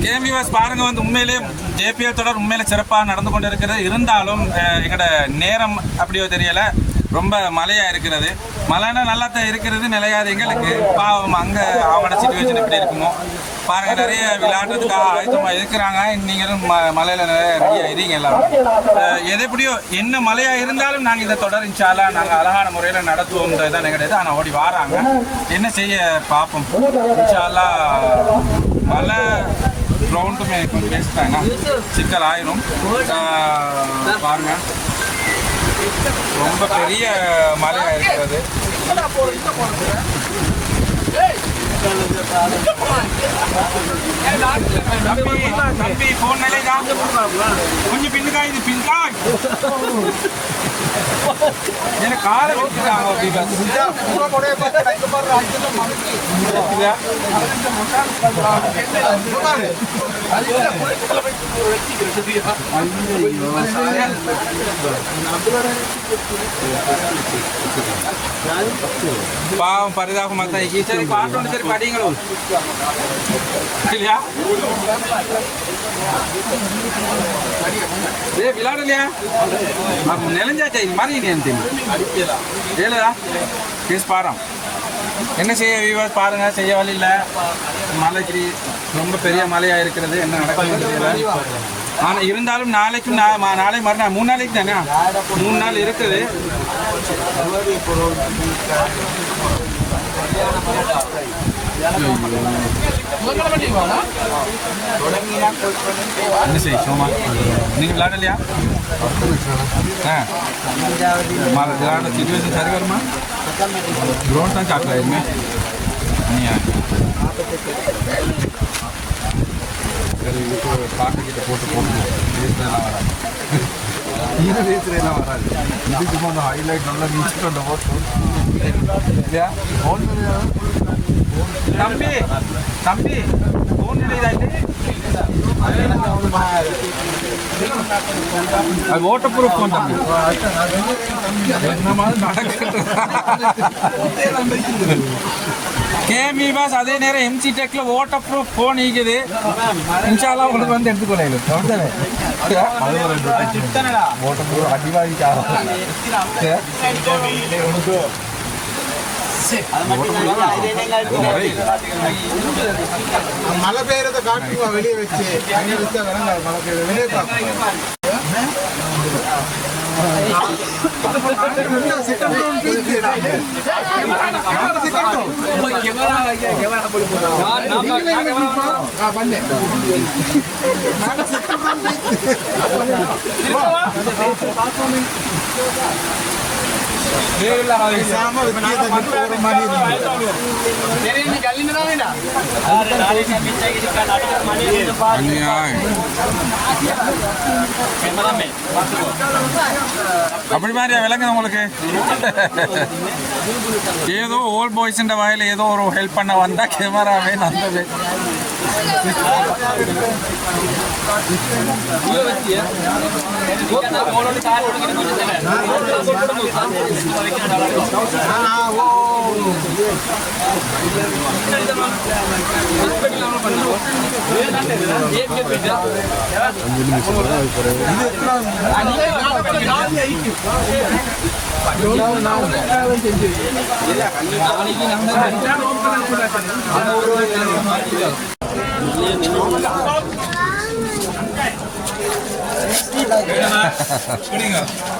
கேஎம்விஎஸ் பாருங்க வந்து உண்மையிலே ஜேபிஎல் தொடர் உண்மையிலே சிறப்பாக நடந்து கொண்டு இருக்கிறது. இருந்தாலும் எங்களோட நேரம் அப்படியோ தெரியலை, ரொம்ப மழையாக இருக்கிறது. மழைன்னா நல்லா தான் இருக்கிறது, நிலையாது எங்களுக்கு. பாவம் அங்கே அவங்களோட சிச்சுவேஷன் எப்படி இருக்குமோ பாருங்கள். நிறைய விளையாடுறதுக்காக ஆயத்தமாக இருக்கிறாங்க. நீங்களும் மலையில் நிறைய ரெடியாக இருங்க எல்லாரும். எது எப்படியோ என்ன மழையாக இருந்தாலும் நாங்கள் இதை தொடர் இன்ஷால்லா நாங்கள் அழகான முறையில் நடத்துவோம்ன்றது கிடையாது. ஆனால் ஓடி வராங்க, என்ன செய்ய பார்ப்போம் இன்ஷால்லா. மழை கிரவுண்டுமே கொஞ்சம் பேசிட்டாங்க, சிக்கல் ஆயிரும். பாருங்கள் ரொம்ப பெரிய மழையாக இருக்கிறது. தம்பி போன் நிலையா கொஞ்சம் பின்னுக்கா, இது பின்கா எனக்கு காலை வச்சுட்டாங்க. பாவம் பரிதாபமாக தான் சரி பாட்டு சரி படிங்களும் இல்லையா விளையாடலையா நிலைஞ்சாச்சா இது மாதிரி ஏழுதா கேஸ் பாரம் என்ன செய்ய வியூவர்ஸ் பாருங்க, செய்ய வழி இல்லை. மலைக்கு ரொம்ப பெரிய மலையாக இருக்கிறது, என்ன நடக்குதுன்னு தெரியல. ஆனால் இருந்தாலும் நாளைக்கும் நாளை மறுநாள் 3 நாளைக்கு தானே, 3 நாள் இருக்குது. என்ன செய்ய சோமா நீங்கள் விளையாடலையா? விளையாட சிச்சுவேஷன் சரி வருமா? ड्रोन தான் காட்டுறா இதுமே சரி. இதுக்கு பாட்டுக்கிட்ட போட்டு வேஸ்ட்லாம் வராது, வேஸ்ட்லாம் வராது. இது சும்மா அந்த ஹைலைட் நல்லா நீச்சுட்டு அந்த போட்டு இல்லையா? தம்பி தம்பி ஃபோன் இதாயிட்டு அது வாட்டர் ப்ரூஃப் ஃபோன் தம்பி. என்ன மாதிரி நடக்கிறது கேஎம்விஎஸ். அதே நேரம் எம்சி டெக்ல வாட்டர் ப்ரூஃப் ஃபோன் இருக்குது. இன்ஷால்லா உங்களுக்கு வந்து எடுத்துக்கொள்ள வாட்டர் ப்ரூஃப் அடிவாதிக்காக மழை பெய்யறத காட்டுவா வெளியே வச்சு மழை பெய்யற வெளியே அப்படி மாதிரியா விளங்குது உங்களுக்கு? ஏதோ ஓல்ட் பாய்ஸ் வாயில ஏதோ ஒரு ஹெல்ப் பண்ண வந்தா கேமராவே நந்தது.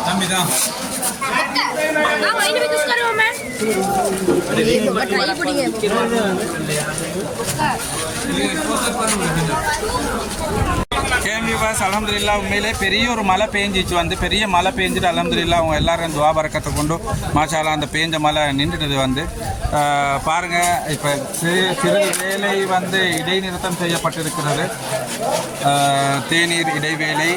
தம்பிதான் கேஎம்விஎஸ் அல்ஹம்துலில்லாஹ் உண்மையிலே பெரிய ஒரு மழை பெஞ்சிச்சு வந்து பெரிய மழை பெஞ்சிட்டு அல்ஹம்துலில்லாஹ் அவங்க எல்லாரும் துஆ பரக்கத்தை கொண்டு மாஷா அல்லாஹ் அந்த பெஞ்ச மழை நின்றுட்டது வந்து பாருங்கள். இப்போ சிறு வேலை வந்து இடைநிறுத்தம் செய்யப்பட்டிருக்கிறது, தேநீர் இடைவேளை.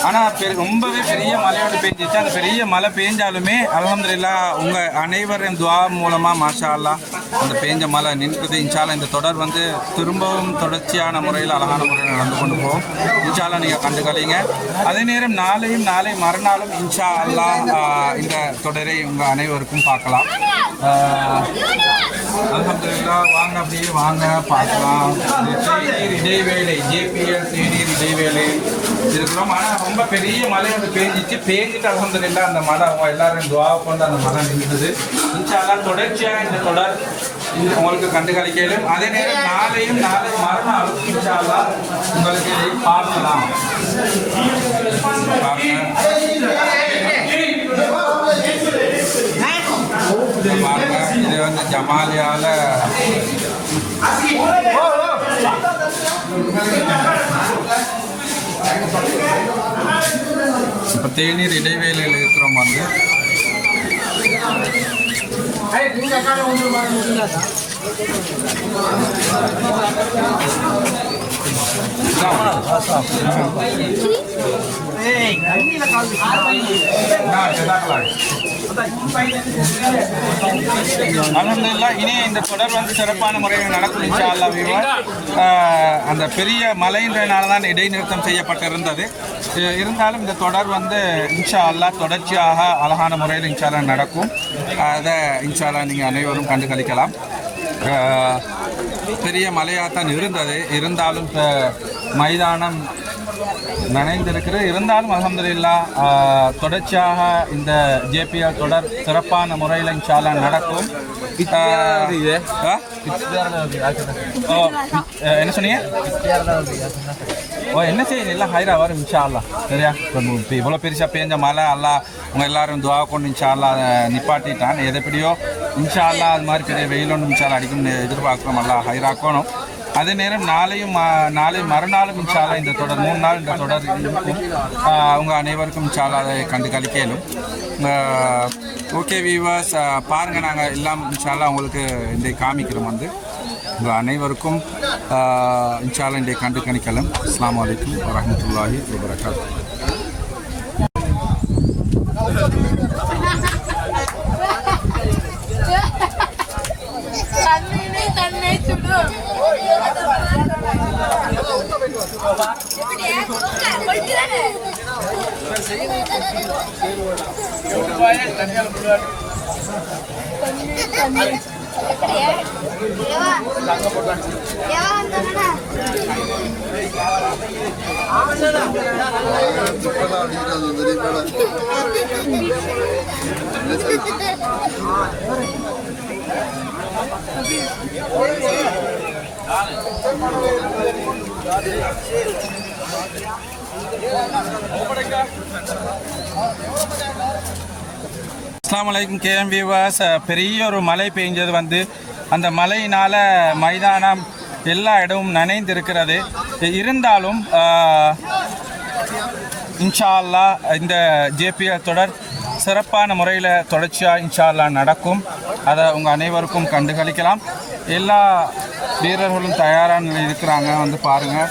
ஆனால் ரொம்பவே பெரிய மழையோடு பெஞ்சிச்சு. அந்த பெரிய மழை பெஞ்சாலுமே அல்ஹம்துலில்லாஹ் உங்கள் அனைவரின் துஆ மூலமாக மாஷா அல்லாஹ் அந்த பெஞ்ச மழை நின்றுது. இன்ஷா அல்லாஹ் இந்த தொடர் வந்து திரும்பவும் தொடர்ச்சியான முறையில் அழகான முறையில் நடந்து கொண்டு போகும். இன்ஷா அல்லாஹ் நீங்கள் கண்டுகளிங்க. அதே நேரம் நாளை மறுநாளும் இன்ஷா அல்லாஹ் இந்த தொடரை உங்கள் அனைவருக்கும் பார்க்கலாம். அல்ஹம்துலில்லாஹ். வாங்க அப்படியே வாங்க பார்க்கலாம். தேநீர் இடைவேளை, JPL தேநீர் இடைவேளை இருக்கிறோம். ஆனால் ரொம்ப பெரிய மழை வந்து பேஞ்சிட்டு அல்ஹம்துலில்லாஹ் அந்த மழை எல்லாரும் துவா கொண்டு அந்த மழை நின்றுது. இன்ஷா அல்லாஹ் தொடர்ச்சியாக இந்த தொடர் உங்களுக்கு கண்டுகளிக்கலும். அதே நேரம் நாளை மறுநாளும் இன்ஷா அல்லாஹ் உங்களுக்கு இதை பார்க்கலாம். இது வந்து ஜமாலியால இப்போ தேநீர் இடைவேளையில் இருக்கிறோம். வந்து அல்ஹம்துலில்லாஹ். இனி இந்த தொடர் வந்து சிறப்பான முறையில் நடக்கும் இன்ஷா அல்லாஹ். அந்த பெரிய மழையின்றனால தான் இடைநிறுத்தம் செய்யப்பட்டிருந்தது. இருந்தாலும் இந்த தொடர் வந்து இன்ஷா அல்லாஹ் தொடர்ச்சியாக அழகான முறையில் இன்ஷா அல்லாஹ் நடக்கும். அதை இன்ஷா அல்லாஹ் நீங்கள் அனைவரும் கண்டுகளிக்கலாம். பெரிய மழையாகத்தான் இருந்தது. இருந்தாலும் மைதானம் நனைந்திருக்கிறது. இருந்தாலும் அல்ஹம்துலில்லாஹ் தொடர்ச்சியாக இந்த JPL தொடர் சிறப்பான முறையில் இன்ஷா அல்லாஹ் நடக்கும். என்ன சொன்னீங்க? என்ன செய்யுது எல்லாம் ஹைரா வரும் இன்ஷா அல்லாஹ். சரியா? இப்போ இவ்வளோ பெருசாக பேஞ்ச மழை அல்லாஹ் உங்கள் எல்லாரும் துவா கொண்டு இன்ஷா அல்லாஹ் நிப்பாட்டிட்டான். எதைப்படியோ இன்ஷா அல்லாஹ் அது மாதிரி பெரிய வெயில் ஒன்று இன்ஷா அல்லாஹ் அடிக்கும்னு எதிர்பார்க்குறோம். அல்லாஹ் ஹைராக்கணும். அதே நேரம் நாளை மறுநாளும் இன்ஷா அல்லாஹ் இந்த தொடர் 3 நாள் இந்த தொடர் இருக்கும். அவங்க அனைவருக்கும் இன்ஷா அல்லாஹ் அதை கண்டு கழிக்கலும். ஓகே வீவர்ஸ், பாருங்கள் நாங்கள் எல்லாம் இன்ஷா அல்லாஹ் உங்களுக்கு இந்த காமிக்கிறோம். வந்து உங்கள் அனைவருக்கும் இன்ஷா அல்லாஹ் இந்த கண்டு கணிக்கலாம். அஸ்ஸலாமு அலைக்கும் வரஹ்மத்துல்லாஹி வபரகாத்துஹு. அஸ்ஸலாமு அலைக்கும் KM வியூவர்ஸ். பெரிய ஒரு மழை பெய்ஞ்சது. வந்து அந்த மழையினால் மைதானம் எல்லா இடமும் நனைந்திருக்கிறது. இருந்தாலும் இன்ஷா அல்லாஹ் இந்த JPL தொடர் சிறப்பான முறையில் தொடர்ச்சியாக இன்ஷா அல்லாஹ் நடக்கும். அதை உங்கள் அனைவருக்கும் கண்டுகளிக்கலாம். எல்லா வீரர்களும் தயாராக இருக்கிறாங்க. வந்து பாருங்கள்.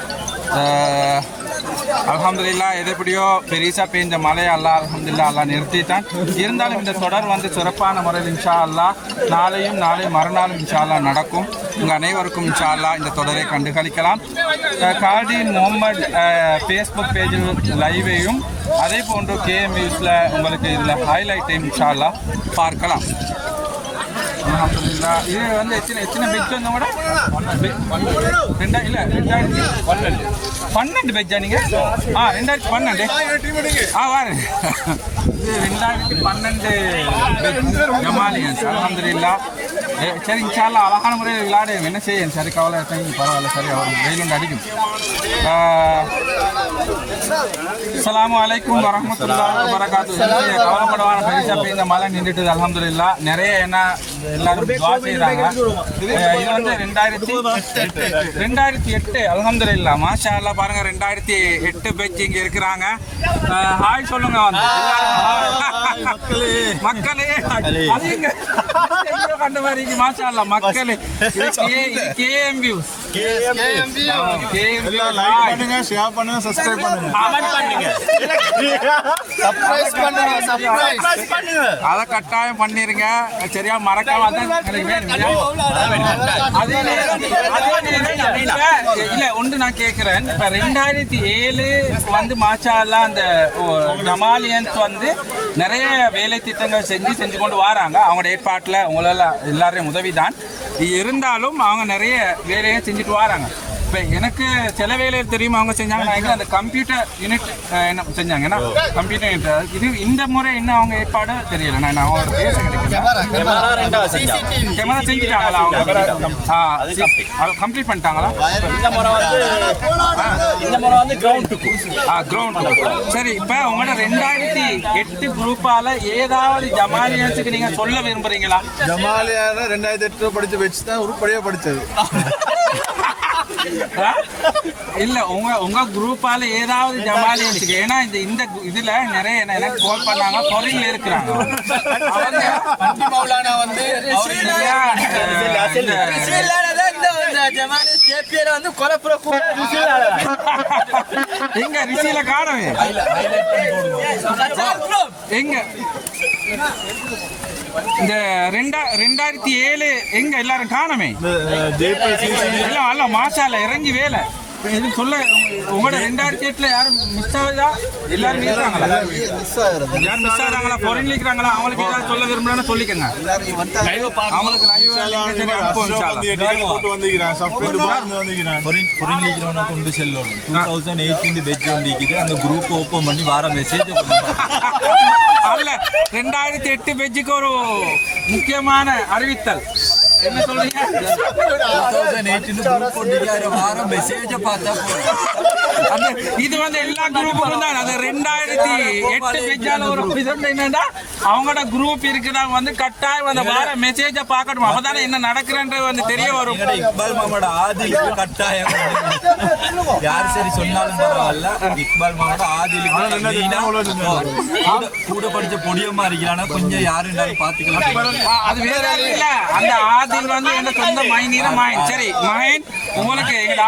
அல்ஹம்துலில்லாஹ். எதைப்படியோ பெரிசாக பெய்ஞ்ச மழையை அல்லாஹ் அல்ஹம்துலில்லாஹ் அல்லாஹ் நிறுத்திட்டான். இருந்தாலும் இந்த தொடர் வந்து சிறப்பான முறையில் இன்ஷா அல்லாஹ் நாளை மறுநாளும் இன்ஷா அல்லாஹ் நடக்கும். உங்கள் அனைவருக்கும் இன்ஷா அல்லாஹ் இந்த தொடரை கண்டுகளிக்கலாம். கார்டின் முகமது ஃபேஸ்புக் பேஜில் லைவையும் அதே போன்று KM நியூஸில் உங்களுக்கு இதில் ஹைலைட்டையும் இன்ஷா அல்லாஹ் பார்க்கலாம். அல்ஹம்துலில்லாஹ். இது வந்து எத்தனை பெட்ஜ் வந்து கூட 2012 பெட்ஜா நீங்கள்? 2012 வாரு. இது 2012 ஜமாலியன்ஸ். அல்ஹம்துலில்லாஹ். சரி இன்ஷா அல்லாஹ் அழகான முறையில் விளையாடு. என்ன செய்யும்? சரி கவலை பரவாயில்ல. சரி அவர் வெயிலுண்டு அடிக்கும். அஸ்ஸலாமு அலைக்கும் வரஹ்மத்துல்லாஹி வபரகாத்துஹு. கவலைப்படவான பெருசாக பெய்ந்த மழை நின்றுட்டு அல்ஹம்துலில்லாஹ். நிறைய என்ன எல்லாரும் துவா செய்கிறாங்க. இது வந்து 2008 அல்ஹம்துலில்லாஹ். மாஷா அல்லாஹ். பாருங்க 2008 பேட்ச் இங்கே இருக்கிறாங்க. ஹாய் சொல்லுங்க. வந்து மக்களே அது இங்கே கண்டு மாதிரி இன்னைக்கு மாஷா மக்கள் KM Views எல்லாம் லைக் பண்ணுங்க, ஷேர் பண்ணுங்க, சப்ஸ்கிரைப் பண்ணுங்க, கமெண்ட் பண்ணுங்க, சர்ப்ரைஸ் பண்ணுங்க. அதை கட்டாயம் பண்ணிருங்க. சரியா மறக்காம எனக்கு வேணும். அதே நேரம் இல்ல ஒன்று நான் கேட்கிறேன். இப்ப 2007 வந்து மாஷாஅல்லாஹ் அந்த ஜமாலியன்ஸ் வந்து நிறைய வேலை திட்டங்கள் செஞ்சு கொண்டு வராங்க. அவங்களோட ஏற்பாட்டில் உங்களால எல்லாரையும் உதவிதான் இருந்தாலும் அவங்க நிறைய வேலையை செஞ்சுட்டு வராங்க. இப்போ எனக்கு சில வேலைகள் தெரியுமா அவங்க செஞ்சாங்க. அந்த கம்ப்யூட்டர் யூனிட் என்ன செஞ்சாங்கன்னா கம்ப்யூட்டர் யூனிட் இது இந்த முறை என்ன அவங்க ஏற்பாடு தெரியல. நான் அவங்க பேச கிடைக்கல. கேமரா செஞ்சுட்டாங்களா அவங்க கம்ப்ளீட் பண்ணிட்டாங்களா? கிரவுண்ட் சரி. இப்போ உங்களோட 2008 குரூப்பால ஏதாவது ஜமாலியன்ஸுக்கு நீங்க சொல்ல விரும்புறீங்களா? ஜமாலியான 2008 படிச்சு வச்சு தான் உருப்படியா படிச்சது. இல்ல உங்க குரூப்பால ஏதாவது ஜமாலியன்ஸுக்கு, ஏன்னா இந்த இதுல நிறைய எனக்கு கால் பண்ணாங்க, ஃபாரின்ல இருக்கிறாங்க. மௌலானா வந்து எங்க ரிசில காணவே எங்க இந்த 2007 எங்க எல்லாரும் காணமே எல்லாம் அல்ல மாசால இறங்கி வேலை இது சொல்ல. உங்களோட 2008 யாரும் மிஸ் ஆகுதா? எல்லாரும் இருக்கிறாங்களா? யாரும் மிஸ் ஆகுறாங்களா? ஃபாரின்ல இருக்கிறாங்களா? அவங்களுக்கு ஏதாவது சொல்ல விரும்புறான்னு சொல்லிக்கங்க. அவங்களுக்கு கொண்டு செல்லணும். 2018 பெட்ஜ் வந்திருக்குது. அந்த குரூப் ஓப்பன் பண்ணி வர மெசேஜ் அல்ல 2008 பெட்ஜுக்கு ஒரு முக்கியமான அறிவித்தல் என்ன சொல்றீங்க? 2018 குரூப் வார மெசேஜ் பார்த்தா அந்த இது வந்து எல்லா குரூப்புக்கும் தான். அது 2008 பெட்ஜால ஒரு எபிசோட் என்னன்னா அவங்களோட குரூப் இருக்குதாங்க வந்து கட்டாயம் அந்த வார மெசேஜை பார்க்கணும். அப்பதானே என்ன நடக்குறன்றது வந்து தெரிய வரும். இக்பால் மாமாவோட ஆதிலுக்கு கட்டாயம் யார் சரி சொன்னாலும் பரவாயில்ல. இக்பால் மாமாவோட ஆதிலுக்கு கூட படிச்ச பொடியமா இருக்கிறானா கொஞ்சம் யாருன்னாலும் பாத்துக்கலாம். அது வேற இல்ல. அந்த ஆதில் வந்து என்ன சொந்த மைனீர மாயின். சரி மகன் உங்களுக்கு எங்க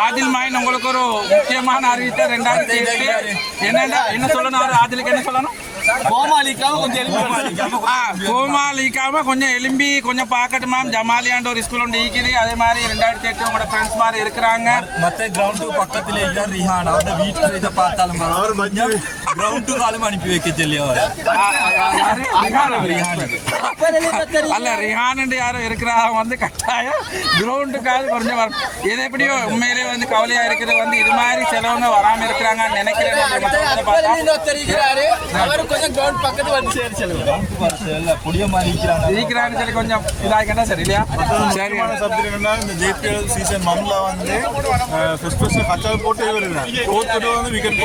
ஆதில் மாயின் உங்களுக்கு ஒரு முக்கியமான அறிவித்த 2008 என்ன சொல்லணும்? அவர் ஆதிலுக்கு என்ன சொல்லணும்? கோமாளிக்காம கொஞ்சம் எலும்பி கொஞ்சம் பாக்கட்டுமா. ஜமாலியாண்ட ஒரு ஸ்கூல் ஒன்று இருக்குது. அதே மாதிரி 2008 உங்களோட ஃப்ரெண்ட்ஸ் மாதிரி இருக்கிறாங்க. மற்ற கிரவுண்டு பக்கத்துல இருக்கிற ரிஹான் அவரோட வீட்டுல இதை பார்த்தாலும் கிரவுண்டு காலம் அனுப்பி வைக்க சொல்லி அல்ல ரிஹான் யாரும் இருக்கிறாங்க வந்து கட்டாயம் கிரவுண்டுக்காக கொஞ்சம் வரும். எது எப்படியோ உண்மையிலேயே வந்து கவலையா இருக்கிறது வந்து இது மாதிரி சிலவங்க வராம இருக்கிறாங்க நினைக்கிறேன். சொல்லி கொஞ்சம் இதாகிட்டா சரி இல்லையா? சரி சப்ஜெக்ட் என்னன்னா இந்த JPL சீசன் 1ல வந்து ஃபர்ஸ்ட் கச்சால் போட்டு வருகிறார். போட்டுட்டு வந்து விக்கெட்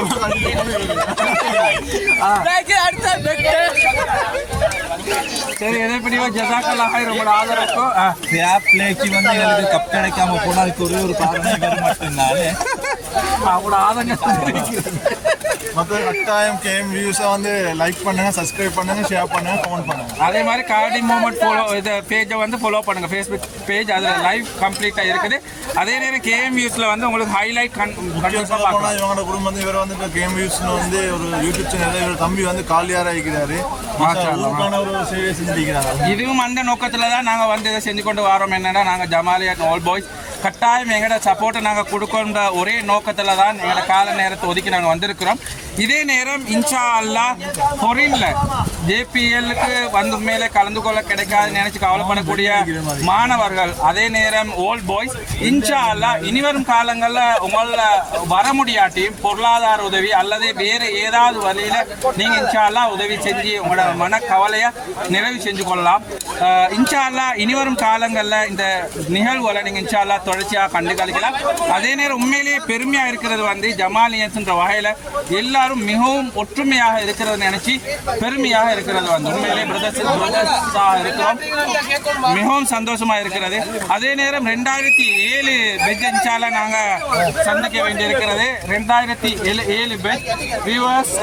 சரி எதை எப்படியோ ஜஸாக்கல்லாஹ் உங்களோட ஆதரவுக்கும் ஃபேர் பிளேக்கு வந்து எங்களுக்கு கப் கிடைக்காம போனா அதுக்கு ஒரே ஒரு காரணம் மட்டும்தானே அவங்களோட ஆதங்கம். மற்ற கட்டாயம் KM வியூஸை வந்து லைக் பண்ணுங்க, சப்ஸ்கிரைப் பண்ணுங்க, ஷேர் பண்ணுங்க, கமெண்ட் பண்ணுங்க. அதே மாதிரி கார்டி மூமெண்ட் ஃபாலோ இந்த பேஜை வந்து ஃபாலோ பண்ணுங்க. ஃபேஸ்புக் பேஜ் அதில் லைவ் கம்ப்ளீட்டாக இருக்குது. அதே நேரம் KM வியூஸில் வந்து உங்களுக்கு ஹைலைட் இவங்களோட குடும்பம் வந்து இவர் வந்து KM வியூஸ்னு வந்து ஒரு யூடியூப் சேனல் இவர் தம்பி வந்து காலியாரா இருக்கிறாரு. ஒரு சேவை செஞ்சிருக்கிறாங்க. இதுவும் அந்த நோக்கத்தில் தான் நாங்கள் வந்து இதை செஞ்சு கொண்டு வரோம். என்னன்னா நாங்கள் ஜமாலியன் ஆல் பாய்ஸ் கட்டாயம் எங்களோட சப்போர்ட்டை நாங்கள் கொடுக்கின்ற ஒரே நோக்கத்தில் தான் எங்களோட கால நேரத்தை ஒதுக்கி நாங்கள் வந்திருக்கிறோம். இதே நேரம் இன்ஷா அல்லாஹ் ஃபாரின்ல JPLக்கு வந்து மேலே கலந்து கொள்ள கிடைக்காது நினைச்சு கவலைப்படக்கூடிய மாணவர்கள், அதே நேரம் ஓல்ட் பாய்ஸ் இன்ஷா அல்லாஹ் இனிவரும் காலங்களில் உங்களை வர முடியாட்டியும் பொருளாதார உதவி அல்லது வேறு ஏதாவது வழியில நீங்க இன்ஷா அல்லாஹ் உதவி செஞ்சு உங்களோட மன கவலையை நிறைவு செஞ்சு கொள்ளலாம். இன்ஷா அல்லாஹ் இனிவரும் காலங்களில் இந்த நிகழ்வுகளை நீங்க இன்ஷா அல்லாஹ் தொடர்ச்சியாக கண்டுகளிக்கலாம். அதே நேரம் உண்மையிலேயே பெருமையா இருக்கிறது வந்து ஜமாலியன்ஸ்ன்ற வகையில எல்லாரும் மிகவும் ஒற்றுமையாக இருக்கிறத நினைச்சு பெருமையாக இருக்கிறது வந்து உண்மையிலே பிரதர்ஸாக இருக்கிறோம், மிகவும் சந்தோஷமா இருக்கிறது. அதே நேரம் 2007 பெஜ் இன்ஷால்லா நாங்கள் சந்திக்க வேண்டியிருக்கிறது. 2007 பெஜ் வியூவர்ஸ்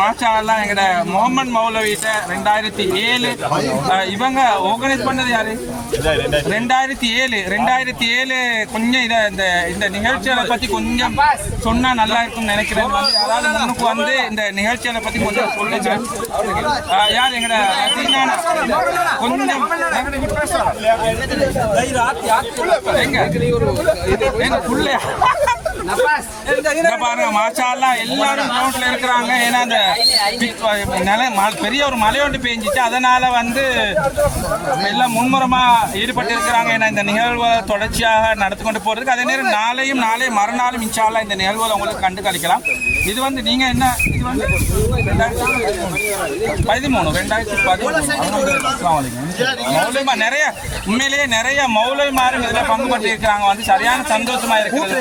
மாஷா அல்லாஹ் எங்களோட முகமது மௌலவிட்ட 2007 இவங்க ஆர்கனைஸ் பண்ணது யாரு? 2007 கொஞ்சம் இந்த நிகழ்ச்சிகளை பற்றி கொஞ்சம் சொன்னா நல்லா இருக்கும்னு நினைக்கிறேன். யாராவது முன்னுக்கு வந்து இந்த நிகழ்ச்சிகளை பற்றி கொஞ்சம் சொல்லுங்க. யார் எங்கட கொஞ்சம் பாருங்க மாஷா அல்லாஹ் எல்லாரும் கிரவுண்ட்ல இருக்கிறாங்க. ஏன்னா அந்த பெரிய ஒரு மழை ஒன்று பெஞ்சிச்சு, அதனால வந்து எல்லாம் முன்முறமா ஈடுபட்டு இருக்கிறாங்க. ஏன்னா இந்த நிகழ்வை தொடர்ச்சியாக நடத்தி கொண்டு போறதுக்கு. அதே நேரம் நாளை மறுநாளும் இன்ஷா அல்லாஹ் இந்த நிகழ்வுகளை உங்களுக்கு கண்டு கழிக்கலாம். இது வந்து நீங்க என்ன, இது வந்து 2013 நிறைய உண்மையிலேயே நிறைய மௌலவிமாரும் இதுல பங்கு பற்றி இருக்கிறாங்க. வந்து சரியான சந்தோஷமா இருக்கிறது.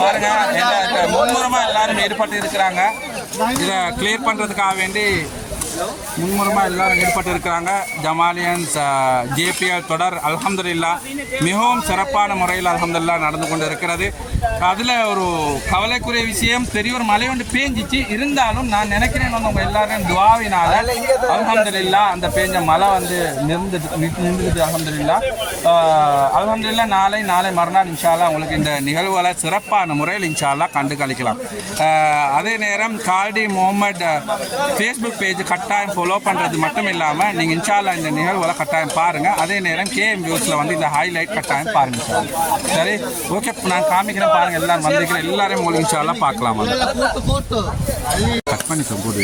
பாருங்க முன்முறமா எல்லாரும் ஈடுபட்டு இருக்கிறாங்க. இதை கிளியர் பண்றதுக்காக வேண்டி முன்முறமாக எல்லாரும் ஈடுபட்டு இருக்கிறாங்க. ஜமாலியன்ஸ் ஜேபிஎல் தொடர் அல்ஹம்துலில்லாஹ் மிகவும் சிறப்பான முறையில் அல்ஹம்துலில்லாஹ் நடந்து கொண்டு இருக்கிறது. அதில் ஒரு கவலைக்குரிய விஷயம், பெரிய ஒரு மழை ஒன்று பேஞ்சிச்சு. இருந்தாலும் நான் நினைக்கிறேன் உங்க எல்லாரும் துவாவினால அல்ஹம்துலில்லாஹ் அந்த பேஞ்ச மழை வந்து நின்றுது அல்ஹம்துலில்லாஹ். நாளை மறுநாள் இன்ஷா அல்லாஹ் உங்களுக்கு இந்த நிகழ்வுகளை சிறப்பான முறையில் இன்ஷா அல்லாஹ் கண்டு கழிக்கலாம். அதே நேரம் கால்டி முகமது ஃபேஸ்புக் பேஜ் கட்டாயம் ஃபாலோ பண்ணுறது மட்டும் இல்லாமல் நீங்கள் இன்ஷா அல்லாஹ் இந்த நிகழ்வுகளை கட்டாயம் பாருங்கள். அதே நேரம் கேஎம் வியூஸில் வந்து இந்த ஹைலைட் கட்டாயம் பாருங்கள். சரி, ஓகே, நான் காமிக்கிறேன் பாருங்கள். எல்லாரும் வந்திருக்கிறேன், எல்லாரையும் உங்களுக்கு இன்ஷா அல்லாஹ் பார்க்கலாம். கட் பண்ணி போது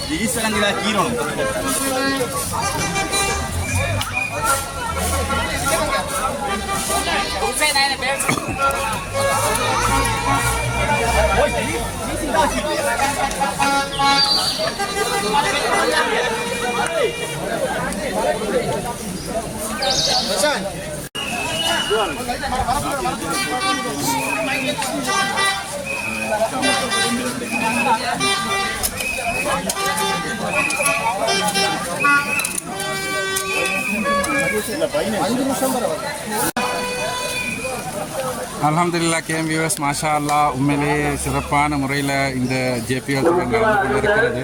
Jadi sekarang kita kira. அல்ஹம்துலில்லாஹ் கேஎம் வியூவர்ஸ் மாஷா அல்லாஹ் உண்மையிலே சிறப்பான முறையில் இந்த ஜேபிஎல் தொடர் நடந்து கொண்டிருக்கிறது.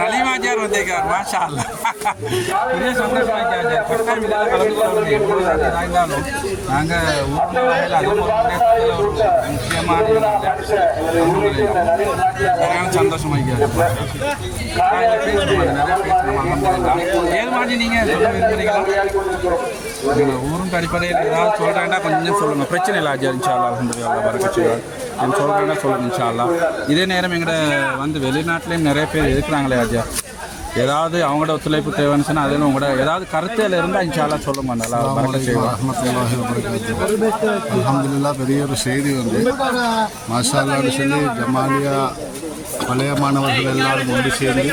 நலிமாஜார் வந்திருக்கார் மாஷா அல்லாஹ். இதே சந்தோஷமாயிருந்தாலும் நாங்கள் முக்கியமான சந்தோஷமாயிருக்காரு. ஏது மாதிரி நீங்கள் சொல்ல விரும்புகிறீங்களா? ஊரும் அடிப்படையில் ஏதாவது சொல்கிறேன்னா கொஞ்சம் சொல்லுங்கள், பிரச்சனை இல்லை. ஆஜா இன்ஷா அல்லாஹ் அல்ஹம்துலில்லாஹ் பரக்கத்துல்லாஹ் நான் சொல்கிறேன்னா சொல்லுங்கள் இன்ஷா அல்லாஹ். இதே நேரம் எங்கள்ட வந்து வெளிநாட்டிலையும் நிறைய பேர் இருக்கிறாங்களே ஆஜா, ஏதாவது அவங்களோட ஒத்துழைப்பு தேவைன்னு சொன்னால் அதில் உங்களோட ஏதாவது கருத்தில் இருந்தால் இன்ஷா அல்லாஹ் சொல்ல மாட்டேன். அல்ஹம்துலில்லாஹ் பெரிய ஒரு செய்தி வந்து மாஷா அல்லாஹ்னு சொல்லி ஜமாலியா பழைய மாணவர்கள் எல்லாரும் ஒன்று சேர்ந்து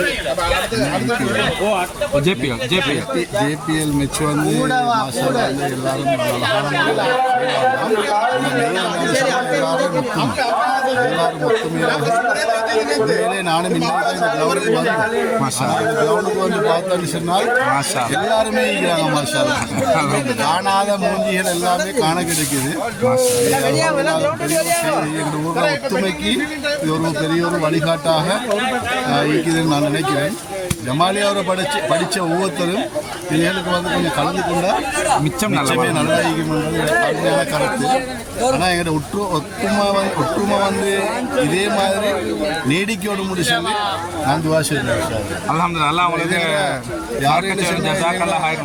ஜேபிஎல் மெச் வந்து மாஷா அல்லாஹ் வந்து எல்லாரும் எல்லாரும் ஒத்துமையாக உண்மையிலே நானும் இன்னைக்கு இந்த கிரவுண்டுக்கு வந்தேன். இந்த கிரவுண்டுக்கு வந்து பார்த்தோன்னு சொன்னால் எல்லாருமே இருக்கிறாங்க. மாஷா அல்லாஹ். காணாத மூஞ்சிகள் எல்லாமே காண கிடைக்குது. எங்கள் ஊரில் ஒத்துமைக்கு இது ஒரு பெரிய ஒரு வழிகாட்டாக இருக்குதுன்னு நான் நினைக்கிறேன். ஜமாலியாவை படித்த ஒவ்வொருத்தரும் இதுகளுக்கு வந்து கொஞ்சம் கலந்து கொண்டால் மிச்சமே நல்லா இருக்கும்ன்றது கடுமையான கருத்து. ஆனால் எங்களோட ஒற்றுமை வந்து இதே மாதிரி நீடிக்கோடு முடிச்சு நான் துவா செய்கிறேன். அல்ஹம்துலில்லாஹ் உங்களுக்கு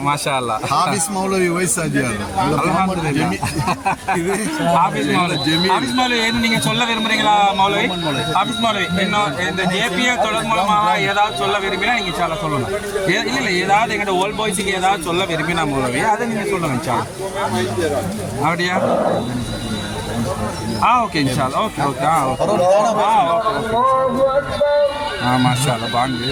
மாஷா அல்லாஹ். ஹாபிஸ் மௌலவி வைசாஜியார் இது ஹாபிஸ் மௌலவி ஏன்னு நீங்க சொல்ல விரும்புறீங்களா? மௌலவி ஹாபிஸ் மௌலவி இன்னும் இந்த ஜேபிஎல் தொடர் மூலமாக ஏதாவது சொல்ல விரும்பினா நீங்க சால சொல்லணும். இல்ல ஏதாவது எங்கள்கிட்ட ஓல்ட் பாய்ஸுக்கு ஏதாவது சொல்ல விரும்பினா மௌலவி அதை நீங்க சொல்லுங்க சார். அப்படியா? ஓகே இன்ஷால்லா. ஓகே ஓகே ஓகே மாஷா அல்லாஹ். பாங்கு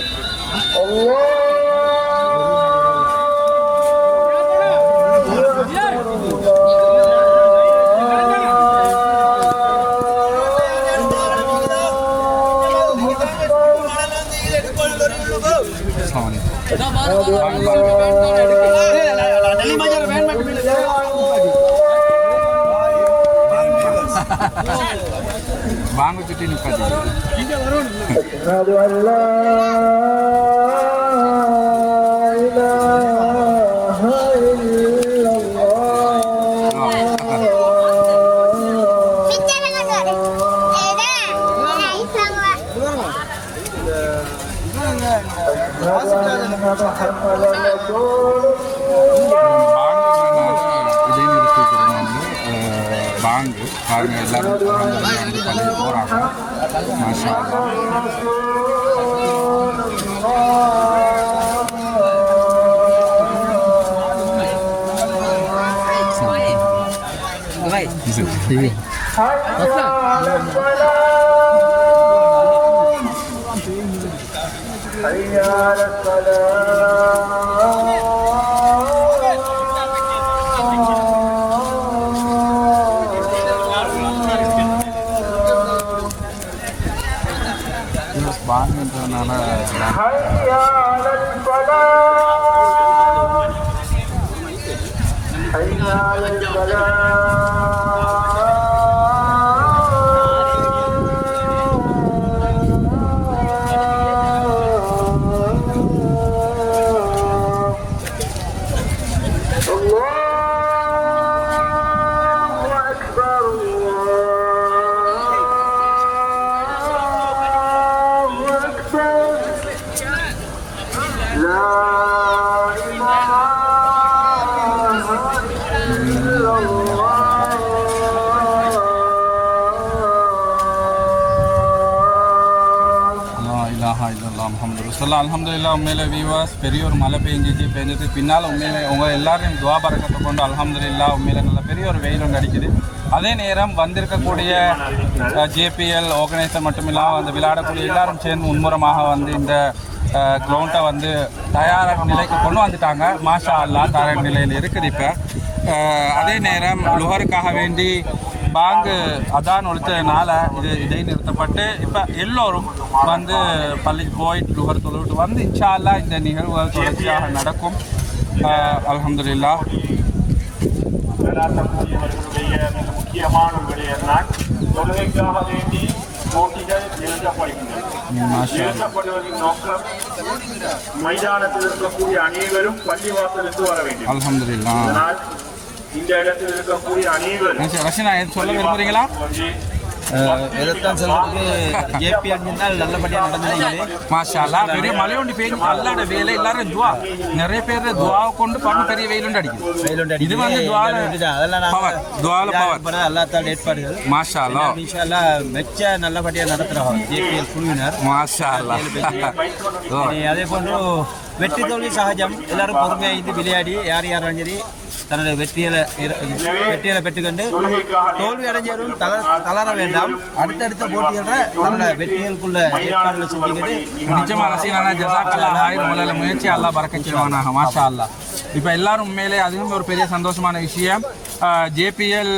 வாங்க சுற்றி நிற்காது. பாங்கு பாருங்க எல்லாரும் பள்ளி போகிறாங்க. மாஷா பாங்குன்றதுனால அல்ஹம்துலில்லாஹ். உண்மையில வியூவர்ஸ் பெரிய ஒரு மழை பெஞ்சது பின்னால் உண்மையில உங்கள் எல்லாரையும் துவா பரக்கத்தை கொண்டு அல்ஹம்துலில்லாஹ் உண்மையில நல்ல பெரிய ஒரு வெயில் ஒன்று அடிக்குது. அதே நேரம் வந்திருக்கக்கூடிய ஜேபிஎல் ஆர்கனைசர் மட்டுமில்லாமல் அந்த விளையாடக்கூடிய எல்லாரும் சேர்ந்து முன்முறமாக வந்து இந்த கிரவுண்டை வந்து தயாராக நிலைக்கு கொண்டு வந்துட்டாங்க. மாஷா அல்லாஹ் தயாராக நிலையில் இருக்குது. இப்போ அதே நேரம் லுஹருக்காக வேண்டி பாங்கு அதான் ஒழித்ததுனால இது இடைநிறுத்தப்பட்டு இப்போ எல்லோரும் வந்து பள்ளிக்கு போயிட்டு லுஹர் தொழுவிட்டு வந்து இன்ஷா அல்லாஹ் இந்த நிகழ்வுகள் தொடர்ச்சியாக நடக்கும். அல்ஹம்துலில்லாஹ். முக்கியமான விடயம்தான் தொழுகைக்காக வேண்டி போட்டிகள் நிறுத்தப்படுவதின் நோக்கம் மைதானத்தில் இருக்கக்கூடிய அனைவரும் பள்ளிவாசலுக்கு வர வேண்டும். அல்ஹம்துலில்லாஹ். அதனால் இந்த இடத்தில் இருக்கக்கூடிய அனைவரும் சொல்ல விரும்புறீங்களா? எதைத்தான் சொல்றதுக்கு ஜேபிஎல் நல்லபடியாக நடந்தது. மாஷா அல்லாஹ். பெரிய மழை ஒன்று பெய்யும் அல்லாட வேலை எல்லாரும் துவா நிறைய பேர் துவாவை கொண்டு பண்ண பெரிய வெயிலுண்டு அடிக்கும். இது வந்து துவால பவர் அல்லாத்தால் ஏற்பாடுகள். மாஷா அல்லாஹ். இன்ஷா அல்லாஹ் மெச்ச நல்லபடியாக நடத்துகிறோம் ஜேபிஎல் குழுவினர். மாஷா அல்லாஹ். அதே போன்று வெற்றி தோல்வி சகஜம். எல்லாரும் பொறுமையாக இது விளையாடி யார் யாரும் சரி தன்னுடைய வெற்றியை பெற்றுக்கொண்டு தோல்வி அடைஞ்சவரும் தளர வேண்டாம். அடுத்தடுத்த போட்டிகளை தன்னுடைய வெற்றிகளுக்குள்ள ஏற்பாடுகளை செஞ்சுக்கிட்டு நிச்சயமாக ரசீலான ஜஸாக்கல்லாஹ் ஹைர் முயற்சி அல்லாஹ் பரக்கத் செய்வானாக. மாஷா அல்லாஹ். இப்போ எல்லாரும் உண்மையிலே அதுவும் ஒரு பெரிய சந்தோஷமான விஷயம். ஜேபிஎல்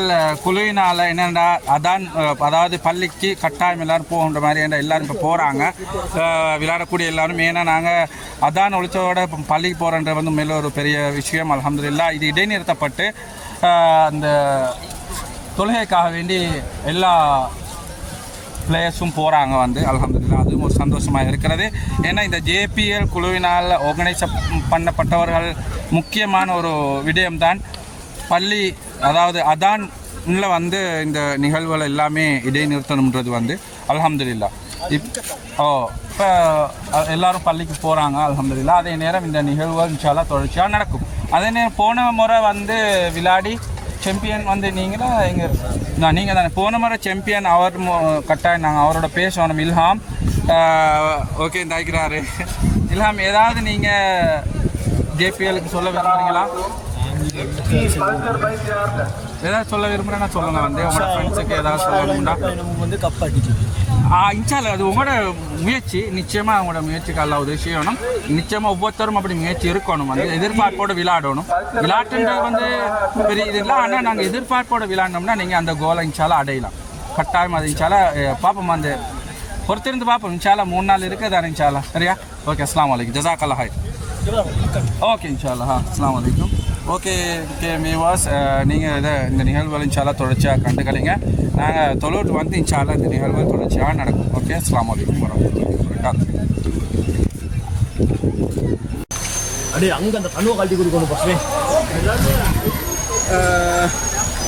குழுவினால் என்னென்னா அதான் அதாவது பள்ளிக்கு கட்டாயம் எல்லோரும் போகின்ற மாதிரி எல்லோரும் இப்போ போகிறாங்க விளையாடக்கூடிய எல்லாரும். ஏன்னா நாங்கள் அதான் ஒழிச்சோட பள்ளிக்கு போகிறன்ற வந்து உண்மையில ஒரு பெரிய விஷயம். அல்ஹம்துலில்லாஹ் இது இடைநிறுத்தப்பட்டு அந்த தொழுகைக்காக வேண்டி எல்லா பிளேயர்ஸும் போகிறாங்க வந்து அல்ஹம்துலில்லாஹ். அதுவும் ஒரு சந்தோஷமாக இருக்கிறது. ஏன்னா இந்த ஜேபிஎல் குழுவினால் ஆர்கனைஸ் பண்ணப்பட்டவர்கள் முக்கியமான ஒரு விடயம்தான் பள்ளி அதாவது அதான்ல வந்து இந்த நிகழ்வுகள் எல்லாமே இடைநிறுத்தணுன்றது வந்து அல்ஹம்துலில்லாஹ். இப்போ எல்லாரும் பள்ளிக்கு போகிறாங்க அல்ஹம்துலில்லாஹ். அதே நேரம் இந்த நிகழ்வுகள் இன்ஷா அல்லாஹ் தொடர்ச்சியாக நடக்கும். அதே நேரம் போன முறை வந்து விளையாடி சாம்பியன் வந்து நீங்கள் தானே போன முறை சாம்பியன் அவர் கட்டாயம் நாங்கள் அவரோட பேசணும். இல்ஹாம் ஓகே தாய்க்கிறாரு. இல்ஹாம் ஏதாவது நீங்கள் ஜேபிஎலுக்கு சொல்ல விரும்புகிறீங்களா? ஏதாவது சொல்ல விரும்புகிறேன்னா சொல்லுங்கள். வந்து உங்களோட ஃப்ரெண்ட்ஸுக்கு ஏதாவது சொல்லணும்னா வந்து கப் அடிக்குது இன்ஷால்லா அது உங்களோட முயற்சி. நிச்சயமாக உங்களோட முயற்சிக்கு அல்லாஹ் உதவி செய்யணும். நிச்சயமாக ஒவ்வொருத்தரும் அப்படி முயற்சி இருக்கணும். வந்து எதிர்பார்ப்போடு விளையாடணும். விளையாட்டுன்றது வந்து பெரிய இது இல்லை. ஆனால் நாங்கள் எதிர்பார்ப்போடு விளையாண்டோம்னா நீங்கள் அந்த கோலை இன்ஷால்லா அடையலாம். கட்டாயம் அது இன்ஷால்லா பார்ப்போம். அந்த பொறுத்திருந்து பார்ப்போம். இன்ஷால்லா 3 நாள் இருக்குது தானே இன்ஷால்லா. சரியா? ஓகே. அஸ்ஸலாமு அலைக்கும். ஜஸாக்கல்லாஹ் ஹைர். ஓகே இன்ஷால்லா. அஸ்ஸலாமு அலைக்கும். ஓகே மீவாஸ் நீங்கள் இந்த நிகழ்வுகள் இன்ஷால்லா தொடர்ச்சியாக கண்டுக்கலைங்க. நாங்கள் தொழுட்டு வந்து இன்ஷால்லா இந்த நிகழ்வுகள் தொடர்ச்சியாக நடக்கும். ஓகே. அஸ்ஸலாமு அலைக்கும் வரஹ்மத்துல்லாஹி வபரகாத்துஹு. அப்படியே அங்கே அந்த கண்ணுவை கழட்டி கொடுக்கணும் பஸ்ஸே.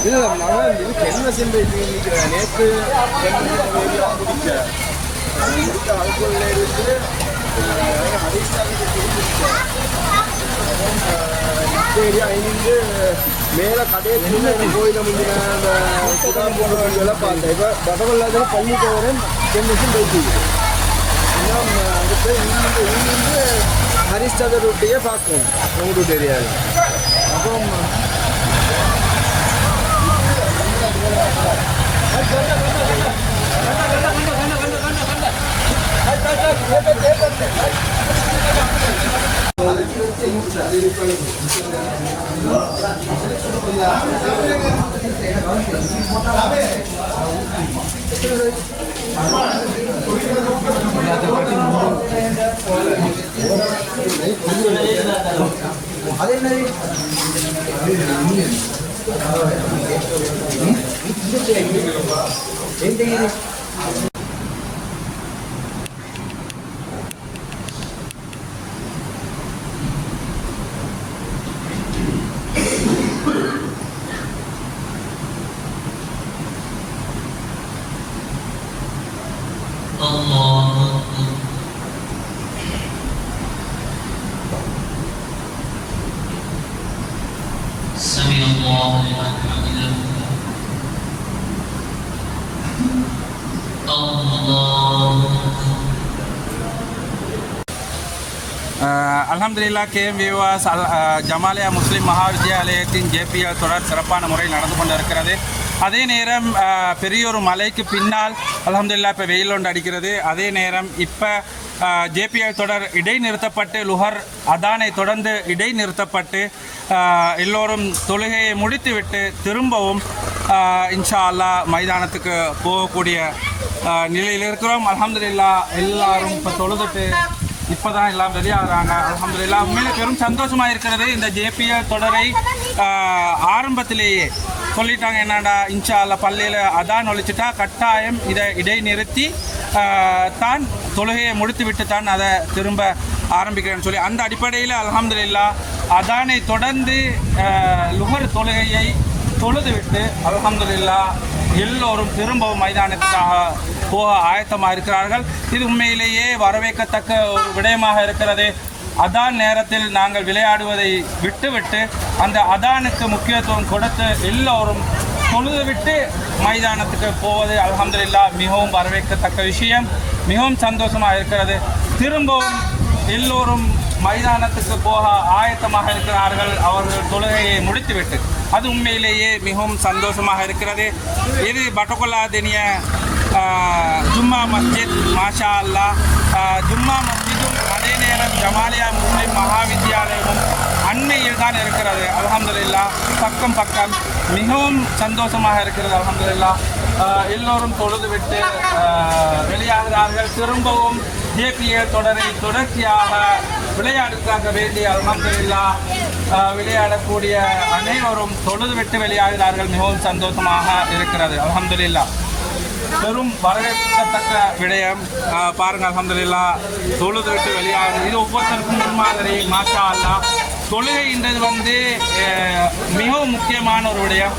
இல்லை நான் இதுக்கு என்ன செஞ்சு நேற்று பிடிச்ச அல்கோலில் இருந்து ஏரியா ஐந்து மேலே கடையை கோயிலை முந்தின அந்த குடாம் போடுறவங்களை பார்த்தேன். இப்போ படவல்லாத பள்ளி போகிறேன் 10 நிமிஷம் போயிட்டு அதுக்கு இங்கிருந்து ஹரிஸ்டர் ரூட்டையே பார்க்கும் உங்களுக்கு தெரியாது. அப்புறம் سمع الله لمن حمده الله அல்ஹம்துலில்லாஹ். கேஎம் விவாஸ் ஜமாலியா முஸ்லிம் மகாவித்யாலயத்தின் ஜேபிஎல் தொடர் சிறப்பான முறையில் நடந்து கொண்டு இருக்கிறது. அதே நேரம் பெரிய ஒரு மலைக்கு பின்னால் அல்ஹம்துலில்லாஹ் இப்போ வெயில் ஒன்று அடிக்கிறது. அதே நேரம் இப்போ ஜேபிஎல் தொடர் இடைநிறுத்தப்பட்டு லுஹர் அதானை தொடர்ந்து இடைநிறுத்தப்பட்டு எல்லோரும் தொழுகையை முடித்துவிட்டு திரும்பவும் இன்ஷா அல்லாஹ் மைதானத்துக்கு போகக்கூடிய நிலையில் இருக்கிறோம். அல்ஹம்துலில்லாஹ் எல்லாரும் இப்போ தொழுதுட்டு இப்போ தான் எல்லாம் ரெடியாகிறாங்க. அல்ஹம்துலில்லாஹ் உண்மையிலே பெரும் சந்தோஷமாக இருக்கிறது. இந்த ஜேபிஎல் தொடரை ஆரம்பத்திலேயே சொல்லிட்டாங்க என்னடா இன்ஷா அல்லாஹ் பள்ளியில் அதான் ஒழிச்சிட்டா கட்டாயம் இதை இடைநிறுத்தி தான் தொழுகையை முடித்து விட்டு தான் அதை திரும்ப ஆரம்பிக்கிறேன்னு சொல்லி அந்த அடிப்படையில் அல்ஹம்துலில்லாஹ் அதானை தொடர்ந்து லுஹர் தொழுகையை தொழுதுவிட்டு அல்ஹம்துலில்லாஹ் எல்லோரும் திரும்பவும் மைதானத்துக்காக போக ஆயத்தமாக இருக்கிறார்கள். இது உண்மையிலேயே வரவேற்கத்தக்க ஒரு விடயமாக இருக்கிறது. அதான் நேரத்தில் நாங்கள் விளையாடுவதை விட்டுவிட்டு அந்த அதானுக்கு முக்கியத்துவம் கொடுத்து எல்லோரும் தொழுதுவிட்டு மைதானத்துக்கு போவது அல்ஹம்துலில்லாஹ் மிகவும் வரவேற்கத்தக்க விஷயம். மிகவும் சந்தோஷமாக இருக்கிறது. திரும்பவும் எல்லோரும் மைதானத்துக்கு போக ஆயத்தமாக இருக்கிறார்கள் அவர்கள் தொழுகையை முடித்துவிட்டு. அது உண்மையிலேயே மிகவும் சந்தோஷமாக இருக்கிறது. இது பட்டகொல்லா தினிய ஜும்மா மஸ்ஜித் மாஷா அல்லா. ஜும்மா மஸ்ஜிதும் அதே நேரம் ஜமாலியா முஸ்லிம் மகாவித்யாலயமும் அண்மையில் தான் இருக்கிறது. அல்ஹம்துலில்லாஹ் பக்கம் பக்கம் மிகவும் சந்தோஷமாக இருக்கிறது. அல்ஹம்துலில்லாஹ் எல்லோரும் தொழுதுவிட்டு வெளியாகிறார்கள். திரும்பவும் ஜேபிஎல் தொடரை தொடர்ச்சியாக விளையாடுக்காக வேண்டி அல்ஹம்துலில்லாஹ் விளையாடக்கூடிய அனைவரும் தொழுதுவிட்டு வெளியாகிறார்கள். மிகவும் சந்தோஷமாக இருக்கிறது. அல்ஹம்துலில்லாஹ் பெரும் வரவேற்கத்தக்க விடயம். பாருங்கள், அல்ஹம்துலில்லாஹ் தொழுதுவிட்டு வெளியாகிறது. இது ஒவ்வொருத்தருக்கும் முன்மாதிரி. மாஷா அல்லாஹ் தொழுகைன்றது மிகவும் முக்கியமான ஒரு விடயம்.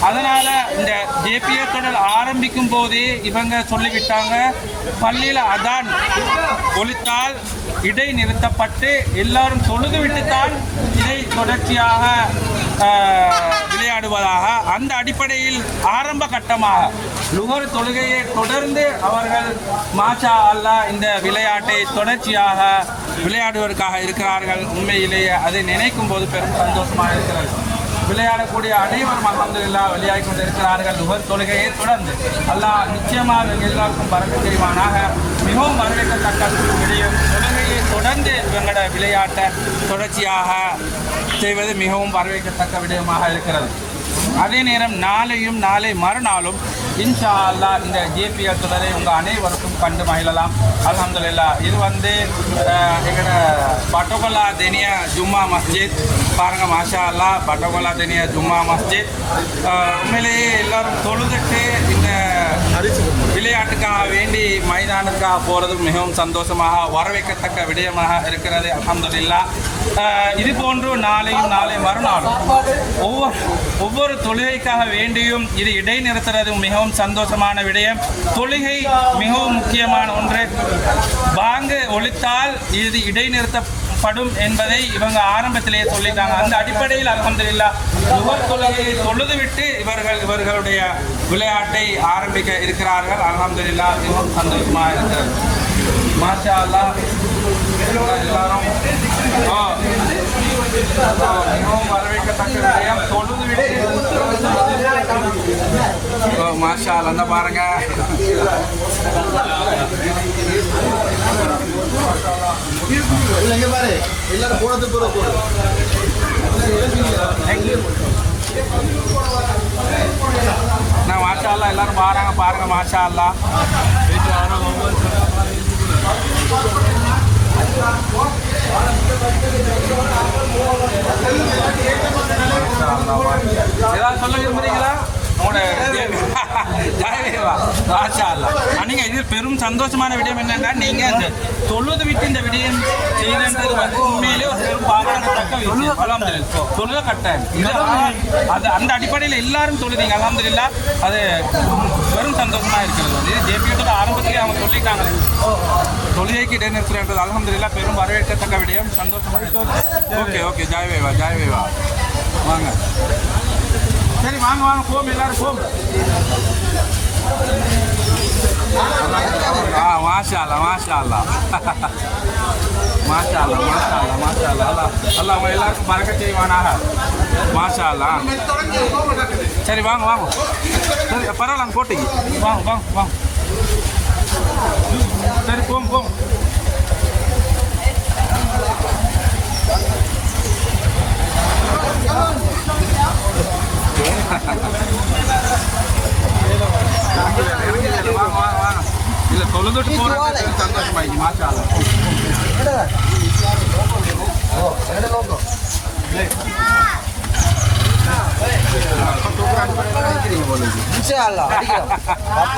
அதனால் இந்த ஜேபிஎஸ் தொடர் ஆரம்பிக்கும் போதே இவங்க சொல்லிவிட்டாங்க, பள்ளியில் அதான் ஒலித்தால் இடை நிறுத்தப்பட்டு எல்லாரும் தொழுது விட்டுத்தான் இதை தொடர்ச்சியாக விளையாடுவதாக. அந்த அடிப்படையில் ஆரம்ப கட்டமாக லுகர் தொழுகையை தொடர்ந்து அவர்கள் மாஷா அல்லாஹ் இந்த விளையாட்டை தொடர்ச்சியாக விளையாடுவதற்காக இருக்கிறார்கள். உண்மையிலேயே அதை நினைக்கும் போது பெரும் சந்தோஷமாக இருக்கிறது. விளையாடக்கூடிய அனைவரும் அல்ஹம்துலில்லாஹ் விளையாடி கொண்டிருக்கிறார்கள். லுகர் தொழுகையை தொடர்ந்து அல்லாஹ் நிச்சயமாக எல்லாருக்கும் பரக்கத் செய்வானாக. மிகவும் வரவேற்கத்தக்க விடயம். தொழுகையை தொடர்ந்து இவங்களோட விளையாட்டை தொடர்ச்சியாக செய்வது மிகவும் வரவேற்கத்தக்க விடயமாக இருக்கிறது. அதே நேரம் நாளையும் நாளை மறுநாளும் இன்ஷா அல்லாஹ் இந்த ஜேபிஎல் தொடரை உங்கள் அனைவருக்கும் கண்டு மகிழலாம். அல்ஹம்துலில்லாஹ் இது எங்களோட பட்டோகொல்லா தெனிய ஜும்மா மஸ்ஜித். பாருங்கள், மாஷா அல்லாஹ் பட்டோகொல்லா தெனிய ஜும்மா மஸ்ஜித். உண்மையிலேயே எல்லோரும் தொழுதுட்டு இந்த விளையாட்டுக்காக வேண்டி மைதானத்துக்காக போகிறது மிகவும் சந்தோஷமாக வரவேற்கத்தக்க விடயமாக இருக்கிறது. அல்ஹம்துலில்லாஹ் இது போன்று நாளையும் நாளை மறுநாளும் ஒவ்வொரு தொழுகைக்காக வேண்டியும் இது இடைநிறுத்துறது மிகவும் சந்தோஷமான விடயம். தொழுகை மிகவும் முக்கியமான ஒன்று. பாங்கு ஒலித்தால் இது இடைநிறுத்தப்படும் என்பதை இவங்க ஆரம்பத்திலேயே சொல்லிட்டாங்க. அந்த அடிப்படையில் அல்ஹம்துலில்லாஹ் லுகர் தொழுகையை தொழுதுவிட்டு இவர்களுடைய விளையாட்டை ஆரம்பிக்க இருக்கிறார்கள். அல்ஹம்துலில்லாஹ் மிகவும் சந்தோஷமாக இருக்கிறது. மாஷா அல்லாஹ் எல்லாரும் மிகவும் வரவேற்கத்தக்க விடயம். தொழுதுவிட்டு மாஷா அல்லாஹ் அந்த பாருங்க. எல்லாரும் போனதுக்கு மாஷா அல்லாஹ் எல்லாரும் பாருங்க மாஷா அல்லாஹ். ஏதாவது சொல்ல விரும்புறீங்களா? நீங்க இது பெரும் சந்தோஷமான விடயம் என்னன்னா, நீங்க இந்த தொழுது விட்டு இந்த விடயம் செய்யறது உண்மையிலே ஒரு பெரும் பாராட்டத்தக்க விஷயம். அல்ஹம்துலில்லாஹ் தொழுத கட்டாயம் அது அந்த அடிப்படையில் எல்லாரும் தொழுதீங்க. அல்ஹம்துலில்லாஹ் அது பெரும் சந்தோஷமா இருக்கிறது. அது ஜேபியோட ஆரம்பத்திலே அவங்க சொல்லிட்டாங்க தொழுகைக்கு இடைநிறுத்துறது. அல்ஹம்துலில்லாஹ் பெரும் வரவேற்கத்தக்க விடயம். சந்தோஷமா இருக்கு. ஓகே ஜாய் வேவா வாங்க. சரி வாங்க போம் எல்லாரும் போம். மாஷா அல்லாஹ் அல்லாஹ் எல்லாருக்கும் பரக்கத் செய்வானாக. மாஷா அல்லாஹ். சரி வாங்க சரி பரவாயில்ல போட்டிங்க வாங்க சரி போம். வாங்க இல்லை தொழுதுட்டு போகிறது சந்தோஷமாயிடுச்சு. மாஷா அல்லாஹ்.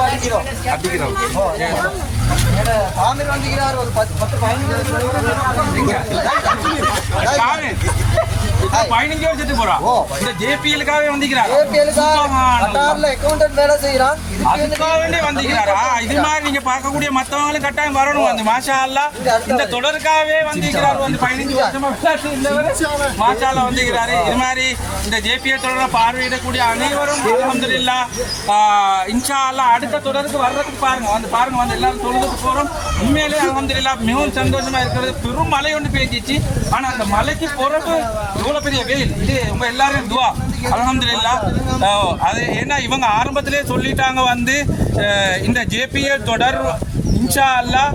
அடிக்கிறோம் ஒரு 15 வருஷத்துக்கு போறா இந்த ஜேபிஎலுக்காகவே வந்திருக்கிறார். இது மாதிரி நீங்க பார்க்கக்கூடிய மற்றவங்களும் கட்டாயம் வரணும். வந்து மாஷா அல்லாஹ் இந்த தொடருக்காகவே வந்திருக்கிறார். வந்து 15 வருஷமா மாஷா அல்லாஹ் வந்திருக்கிறாரு. இது மாதிரி இந்த ஜேபிஎல் தொடரை பார்வையிடக்கூடிய அனைவரும் அல்ஹம்துலில்லாஹ் இன்ஷா அல்லாஹ் அடுத்த தொடருக்கு வர்றதுக்கு பாருங்க வந்து எல்லாரும் தொழுதுக்கு போறோம். உண்மையிலே அல்ஹம்துலில்லாஹ் மிகவும் சந்தோஷமா இருக்கிறது. பெரும் மழை ஒன்று பேஞ்சிச்சு. ஆனா அந்த மலைக்கு பிறகு இவ்வளோ பெரிய வெயில் இது உங்க எல்லாரும் துவா அல்ஹம்துலில்லாஹ். அது ஏன்னா இவங்க ஆரம்பத்திலே சொல்லிட்டாங்க வந்து இந்த ஜேபிஎல் தொடர் இன்ஷா அல்லாஹ்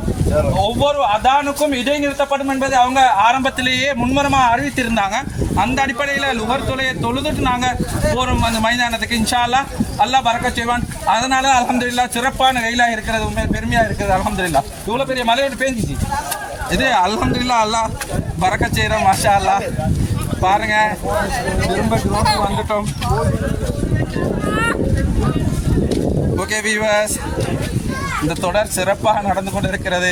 ஒவ்வொரு அதானுக்கும் இடைநிறுத்தப்படும் என்பதை அவங்க ஆரம்பத்திலேயே முன்மரமாக அறிவித்திருந்தாங்க. அந்த அடிப்படையில் லுகர் தொலையை தொழுதுட்டு நாங்கள் போகிறோம் அந்த மைதானத்துக்கு. இன்ஷா அல்லாஹ் அல்லாஹ் பரக்கத் செய்வான். அதனால அல்ஹம்துலில்லாஹ் சிறப்பான வெயிலாக இருக்கிறது, உண்மையாக பெருமையாக இருக்கிறது. அல்ஹம்துலில்லாஹ் இவ்வளோ பெரிய மலையோடு பேஞ்சிச்சு இது. அல்ஹம்துலில்லாஹ் அல்லாஹ் பரக்கத் செய்கிறோம். மாஷா அல்லாஹ் பாருங்க திரும்ப கிரௌண்டுக்கு வந்துட்டோம். ஓகே வியூவர்ஸ், இந்த தொடர் சிறப்பாக நடந்து கொண்டு இருக்கிறது.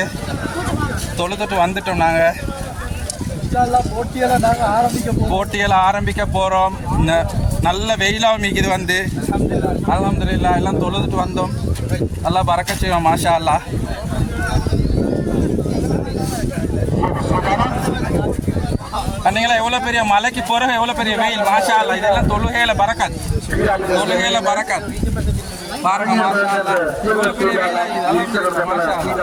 தொழுதுட்டு வந்துட்டோம் நாங்கள். போட்டியெல்லாம் ஆரம்பிக்க போகிறோம். நல்ல வெயிலாக மிகுது வந்து அல்ஹம்துலில்லாஹ் எல்லாம் தொழுதுட்டு வந்தோம். நல்லா பரக்கத் செய்வோம். மாஷா அல்லாஹ். நீங்களா எவ்வளோ பெரிய மலைக்கு போகிறோம், எவ்வளோ பெரிய வெயில். மாஷா அல்லாஹ் இதெல்லாம் தொழுகையில பரக்கத், தொழுகையில பரக்கத். பாருங்க மாஷா அல்லாஹ் எவ்வளோ பெரிய வெயில். மாஷா அல்லாஹ்.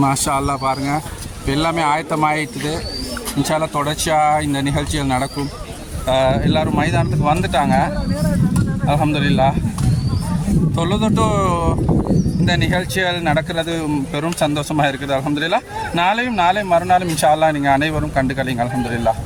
மாஷா அல்லாஹ் பாருங்க இப்போ எல்லாமே ஆயத்தமாயிட்டுது. இன்ஷா அல்லாஹ் தொடர்ச்சியாக இந்த நிகழ்ச்சிகள் நடக்கும். எல்லோரும் மைதானத்துக்கு வந்துட்டாங்க. அல்ஹம்துலில்லாஹ் தொழுதுட்டு இந்த நிகழ்ச்சிகள் நடக்கிறது பெரும் சந்தோஷமாக இருக்குது. அல்ஹம்துலில்லாஹ் நாளை மறுநாளும் இன்ஷா அல்லாஹ் நீங்கள் அனைவரும் கண்டுகளிங்க. அல்ஹம்துலில்லாஹ்.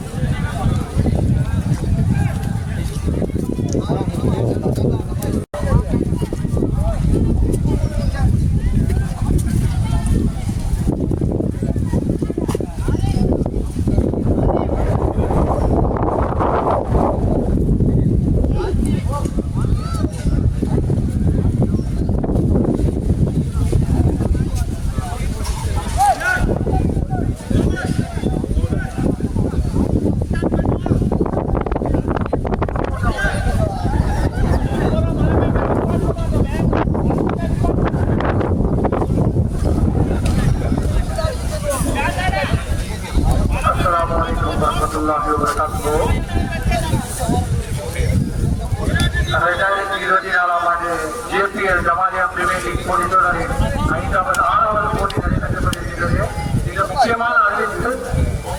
ஜேபிஎல் ஜமாலியா பிரீமியர் லீக் போட்டித்தொடரின் 6வது போட்டி நடைபெற்றது. மிக முக்கியமான அறிவிப்பு,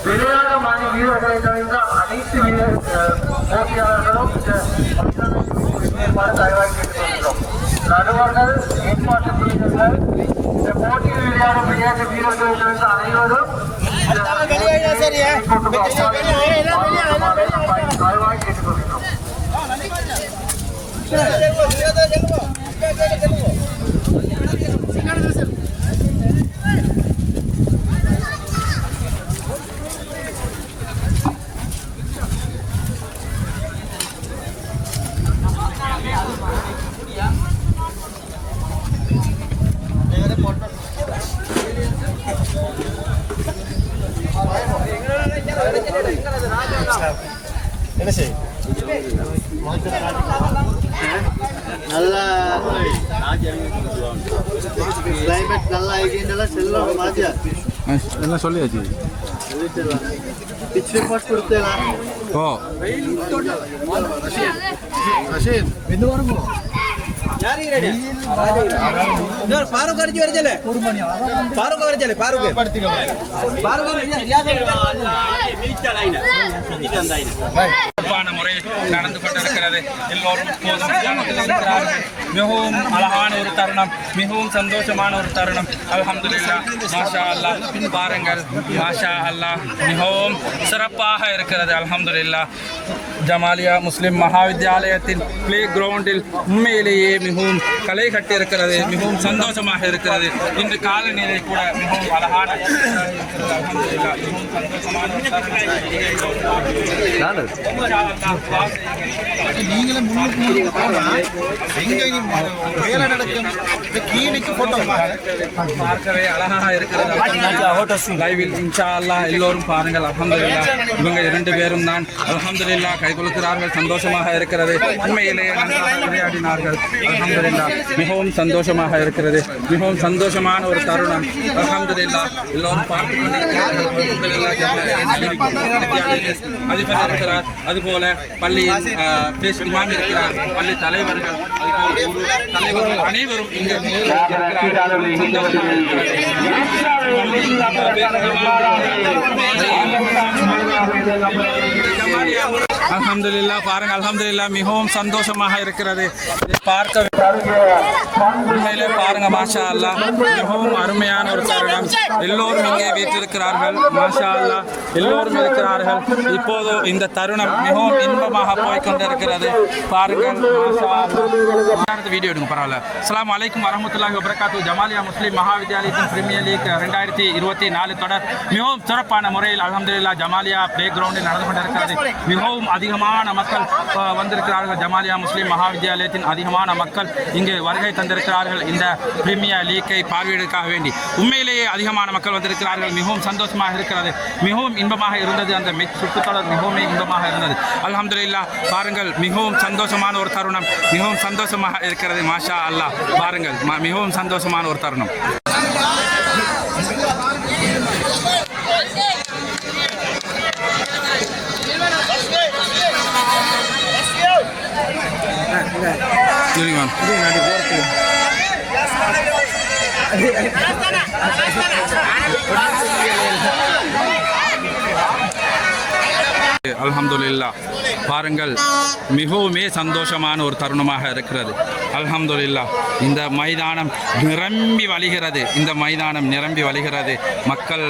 விளையாடும் அணி வீரர்களை தவிர்த்த அனைத்து போட்டியாளர்களும் தயவாகி கேட்டுக்கொள்கிறோம். நடுவர்கள், ஏற்பாட்டு குழுவினர்கள், இந்த போட்டியில் விளையாடும் விளையாட்டு வீரர்களை தவிர்த்த அனைவரும் தயவாகி கேட்டுக்கொள்கிறோம். என்ன செய்ய நல்லா கிளைமேட் நல்லா ஆகிட்டா செல்லம் மாத்தியா எல்லாம் சொல்லியாச்சு. பிச் ரிப்போர்ட் கொடுத்தேனா ஓ எந்த வாரம் फारूक अर्जी वर चले फारूक वर चले फारूक முறை நடந்து கொண்டிருக்கிறது. எல்லோரும் மிகவும் அழகான ஒரு தருணம், மிகவும் சந்தோஷமான ஒரு தருணம். அல்ஹம்துலில்லாஹ் மாஷா அல்லாஹ். பாருங்கள் மாஷா அல்லாஹ் மிகவும் சிறப்பாக இருக்கிறது. அல்ஹம்துலில்லாஹ் ஜமாலியா முஸ்லிம் மகாவித்யாலயத்தின் பிளே கிரவுண்டில் உண்மையிலேயே மிகவும் களை கட்டியிருக்கிறது. மிகவும் சந்தோஷமாக இருக்கிறது. இன்று காலநிலை கூட மிகவும் அழகான அல்ஹம்துலில்லாஹ் மிகவும் சந்தோஷமான நீங்களும் பார்க்கவே அழகாக இருக்கிறது. லைவில் இன்ஷா அல்லாஹ் எல்லோரும் பாருங்கள். அல்ஹம்துலில்லாஹ் இவங்க 2 பேரும் தான் அல்ஹம்துலில்லாஹ் கை கைகுலுக்கிறார்கள் சந்தோஷமாக இருக்கிறது உண்மையிலேயே நன்றாக விளையாடினார்கள் அல்ஹம்துலில்லாஹ் மிகவும் சந்தோஷமாக இருக்கிறது மிகவும் சந்தோஷமான ஒரு தருணம் அல்ஹம்துலில்லாஹ் எல்லோரும் பார்த்து கொண்டிருக்கிறார்கள் அதிபர் இருக்கிறார் அதுபோல பள்ளியின் இமாம் இருக்கிறார் பள்ளி தலைவர்கள் அதுபோல தலைவர்கள் அனைவரும் இங்கு அல்ஹம்துலில்லாஹ் பாருங்க அல்ஹம்துலில்லாஹ் மிகவும் சந்தோஷமாக இருக்கிறது பார்க்க உண்மையிலே பாருங்க மாஷா அல்லாஹ் மிகவும் அருமையான ஒரு தருணம் எல்லோரும் இங்கே வீட்டிருக்கிறார்கள் மாஷா அல்லாஹ் எல்லோரும் இருக்கிறார்கள் இப்போது இந்த தருணம் மிகவும் இன்பமாக போய்கொண்டிருக்கிறது பாருங்கள் மாஷா அல்லாஹ் வீடியோ எடுங்க பரவாயில்ல அஸ்ஸலாமு அலைக்கும் வரஹ்மத்துல்லாஹி வபரகாத்துஹு ஜமாலியா முஸ்லிம் மகாவித்யாலயத்தின் பிரீமியர் லீக் 2024 தொடர் மிகவும் சிறப்பான முறையில் அல்ஹம்துலில்லாஹ் ஜமாலியா பிளே கிரவுண்டில் நடந்து கொண்டிருக்கிறது மிகவும் அதிகமான மக்கள் வந்திருக்கிறார்கள் ஜமாலியா முஸ்லிம் மகாவித்யாலயத்தின் அதிகமான மக்கள் இங்கு வருகை தந்திருக்கிறார்கள் இந்த பிரீமியர் லீக்கை பார்வையிடுவதற்காக வேண்டி உண்மையிலேயே அதிகமான மக்கள் வந்திருக்கிறார்கள் மிகவும் சந்தோஷமாக இருக்கிறது மிகவும் இன்பமாக இருந்தது அந்த சுற்றுத்தொடர் மிகவும் இன்பமாக இருந்தது அல்ஹம்துலில்லாஹ் பாருங்கள் மிகவும் சந்தோஷமான ஒரு தருணம் மிகவும் சந்தோஷமாக இருக்கிறது மாஷா அல்லாஹ் பாருங்கள் மிகவும் சந்தோஷமான ஒரு தருணம் அல்ஹம்துலில்லாஹ் பாருங்கள் மிகவுமே சந்தோஷமான ஒரு தருணமாக இருக்கிறது அல்ஹம்துலில்லாஹ் இந்த மைதானம் நிரம்பி வழிகிறது இந்த மைதானம் நிரம்பி வழிகிறது மக்கள்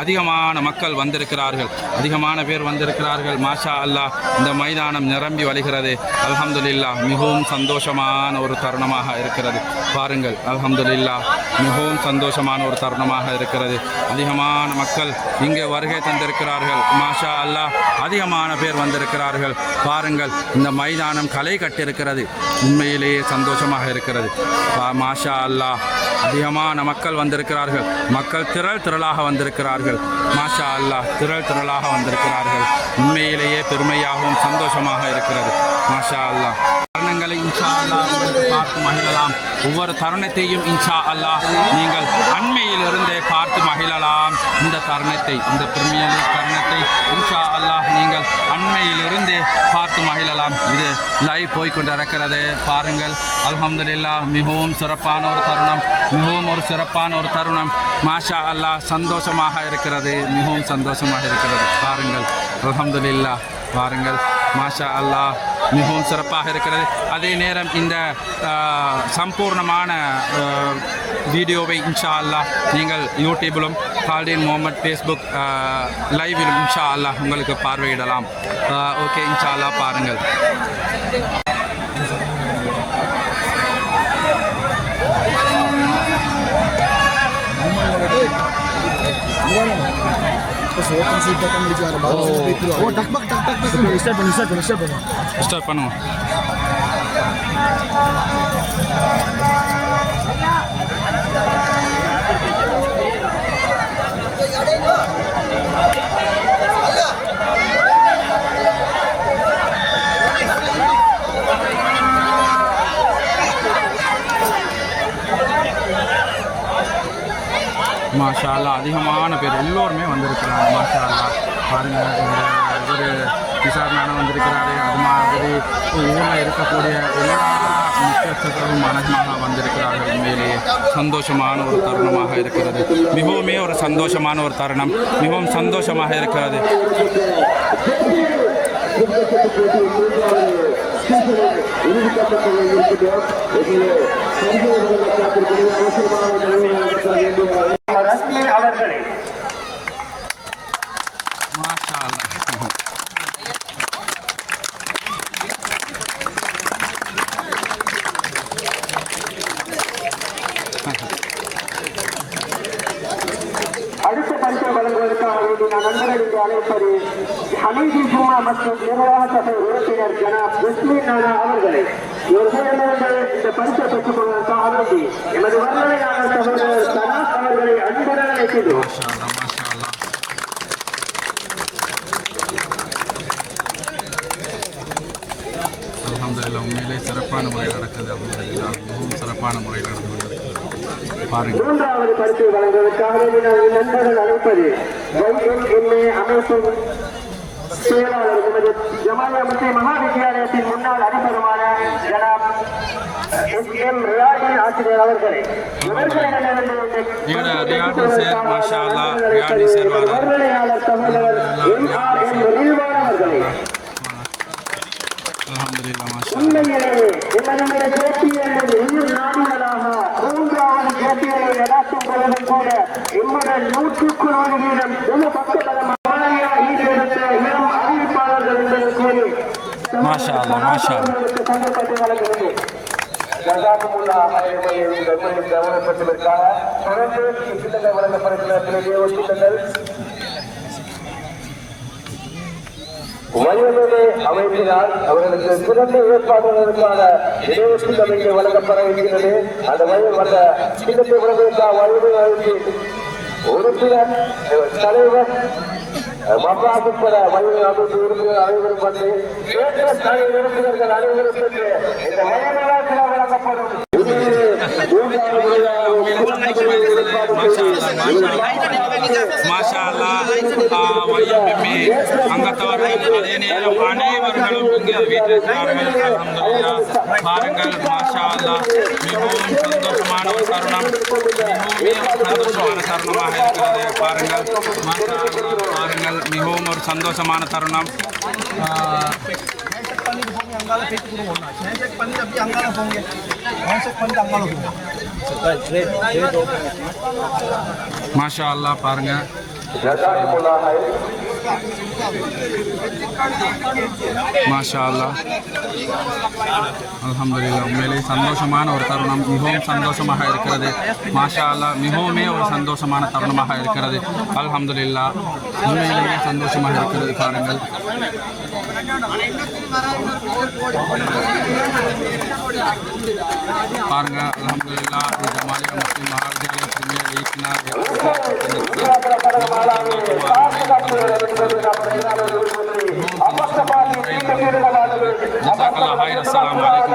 அதிகமான மக்கள் வந்திருக்கிறார்கள் அதிகமான பேர் வந்திருக்கிறார்கள் மாஷா அல்லாஹ் இந்த மைதானம் நிரம்பி வழிகிறது அல்ஹம்துலில்லாஹ் மிகவும் சந்தோஷமான ஒரு தருணமாக இருக்கிறது பாருங்கள் அல்ஹம்துலில்லாஹ் மிகவும் சந்தோஷமான ஒரு தருணமாக இருக்கிறது அதிகமான மக்கள் இங்கே வருகை தந்திருக்கிறார்கள் மாஷா அல்லாஹ் அதிகமான பேர் வந்திருக்கிறார்கள் பாருங்கள் இந்த மைதானம் களை கட்டிருக்கிறது உண்மையிலேயே சந்தோஷமாக இருக்கிறது மாஷா அல்லாஹ் அதிகமான மக்கள் வந்திருக்கிறார்கள் மக்கள் திரளாக வந்திருக்கிறார்கள் மாஷா அல்லாஹ் திரளாக வந்திருக்கிறார்கள் உண்மையிலேயே பெருமையாகவும் சந்தோஷமாக இருக்கிறது மாஷா அல்லாஹ் தருணங்களை இன்ஷா அல்லாஹ் பார்த்து மகிழலாம் ஒவ்வொரு தருணத்தையும் இன்ஷா அல்லாஹ் நீங்கள் அண்மையிலிருந்தே பார்த்து மகிழலாம் இந்த தருணத்தை இந்த பிரீமியர் லீக் தருணத்தை இன்ஷா அல்லாஹ் நீங்கள் அண்மையிலிருந்தே பார்த்து மகிழலாம் இது லைவ் போய்கொண்டிருக்கிறது பாருங்கள் அல்ஹம்துலில்லாஹ் மிகவும் சிறப்பான ஒரு தருணம் மிகவும் ஒரு சிறப்பான ஒரு தருணம் மாஷா அல்லாஹ் சந்தோஷமாக இருக்கிறது மிகவும் சந்தோஷமாக இருக்கிறது பாருங்கள் அல்ஹம்துலில்லாஹ் பாருங்கள் மாஷா அல்லாஹ் மிகவும் சிறப்பாக இருக்கிறது அதே நேரம் இந்த சம்பூர்ணமான வீடியோவை இன்ஷா அல்லாஹ் நீங்கள் யூடியூபிலும் கால்டின் முகமது ஃபேஸ்புக் லைவிலும் இன்ஷா அல்லாஹ் உங்களுக்கு பார்வையிடலாம் ஓகே இன்ஷா அல்லாஹ் பாருங்கள் ஸ்டார்ட் பண்ணுவோம் மாஷா அல்லாஹ் அதிகமான பேர் எல்லோருமே வந்திருக்கிறாங்க மாஷா அல்லாஹ் பாருங்கள் ஒரு விசாரணை வந்திருக்கிறாரு அது மாதிரி ஊரில் இருக்கக்கூடிய எல்லா முக்கியஸ்தர்களும் மனமாக வந்திருக்கிறார்கள் உண்மையிலேயே சந்தோஷமான ஒரு தருணமாக இருக்கிறது மிகவுமே ஒரு சந்தோஷமான ஒரு தருணம் மிகவும் சந்தோஷமாக இருக்கிறது அவர்களை மாஷா அல்லாஹ் அடுத்த பரிசை வழங்குவதற்காக வேண்டி நான் நண்பர்களுக்கு அழைப்பது ஹமீதி ஜும்மா மற்றும் நிர்வாக சபை உறுப்பினர் ஜனாப் முஸ்லிம் நானா அவர்களை இந்த பரிசை பெற்றுக் கொள்வதற்காக வேண்டி எமது வரலாறு சகோதரர் சனாப் அவர்களை அன்புடன் அழைக்கின்றோம். முறையில் நடக்குது. மிகவும் சிறப்பான முறையில் நடந்து கொண்டிருக்கிறது. பாருங்கள். மூன்றாவது பரிசு வழங்குவதற்காக நண்பர்கள் அழைப்பது YMMA அமைப்பு செயலாளர் நமது ஜமாலியா முஸ்லிம் மகா வித்தியாலயத்தின் முன்னாள் அதிபருமான ஜனாப் SM ரியாடி ஆசிரியர் அவர்களை மாஷா அல்லாஹ் ரியாடி சார் வருவாயாளர் சகோதரர் MRM ரில்வான் அவர்களை உண்மையிலேயே நம்முடைய போட்டியில் இரு நாடுகளாக மூன்றாவது போட்டிகளை நடாத்தும் பொழுதும் கூட நம்முடைய 100% வீதம் இந்த பக்கத்தில் மலையா ஈடுபடுத்த இளம் அறிவிப்பாளர்கள் என்பதை கூறி சங்கப்பட்டு வழங்குகிறது. கவனப்பட்டதற்காக தொடர்ந்து திட்டங்கள் வழங்கப்படுகிற திட்டங்கள் வயதிலே அமைப்பினால் அவர்களுக்கு சிறந்த ஏற்பாடுகளுக்கான நினைவுக்கு அமைக்க வழங்கப்பட இருக்கிறது. அந்த வந்த திட்டத்தை வழங்குவதற்காக வயது அமைப்பு உறுப்பினர் தலைவர் உட்பட வயது அமைப்பு உறுப்பினர் அனைவரும் வந்து தனி உறுப்பினர்கள் அனைவரும் பெற்று இந்த வயது வழங்கப்படும். மாஷா அல்லாஹ் YMMA அங்கத்தவர்கள் அதே நேரம் அனைவர்களும் இங்கே வீட்டிருக்கிறார்கள். அல்ஹம்துலில்லாஹ். பாருங்கள் மாஷா அல்லாஹ் மிகவும் சந்தோஷமான ஒரு தருணம், மிகவும் சந்தோஷமான தருணமாக இருக்கிறது. பாருங்கள் மாஷா அல்லாஹ், பாருங்கள் மிகவும் ஒரு சந்தோஷமான தருணம். மாஷா அல்லாஹ் பாருங்க. மாஷா அல்லாஹ் அல்ஹம்துலில்லாஹ். உண்மையிலே சந்தோஷமான ஒரு தருணம், மிகவும் சந்தோஷமாக இருக்கிறது. மாஷா அல்லாஹ் மிகவுமே ஒரு சந்தோஷமான தருணமாக இருக்கிறது. அல்ஹம்துலில்லாஹ் உண்மையிலேயே சந்தோஷமாக இருக்கிறது. பாருங்கள் பாருங்க அல்ஹம்துலில்லாஹ். ஜமாலியா முஸ்லிம் மகாவித்யாலய பிரீமியர் லீக்னால்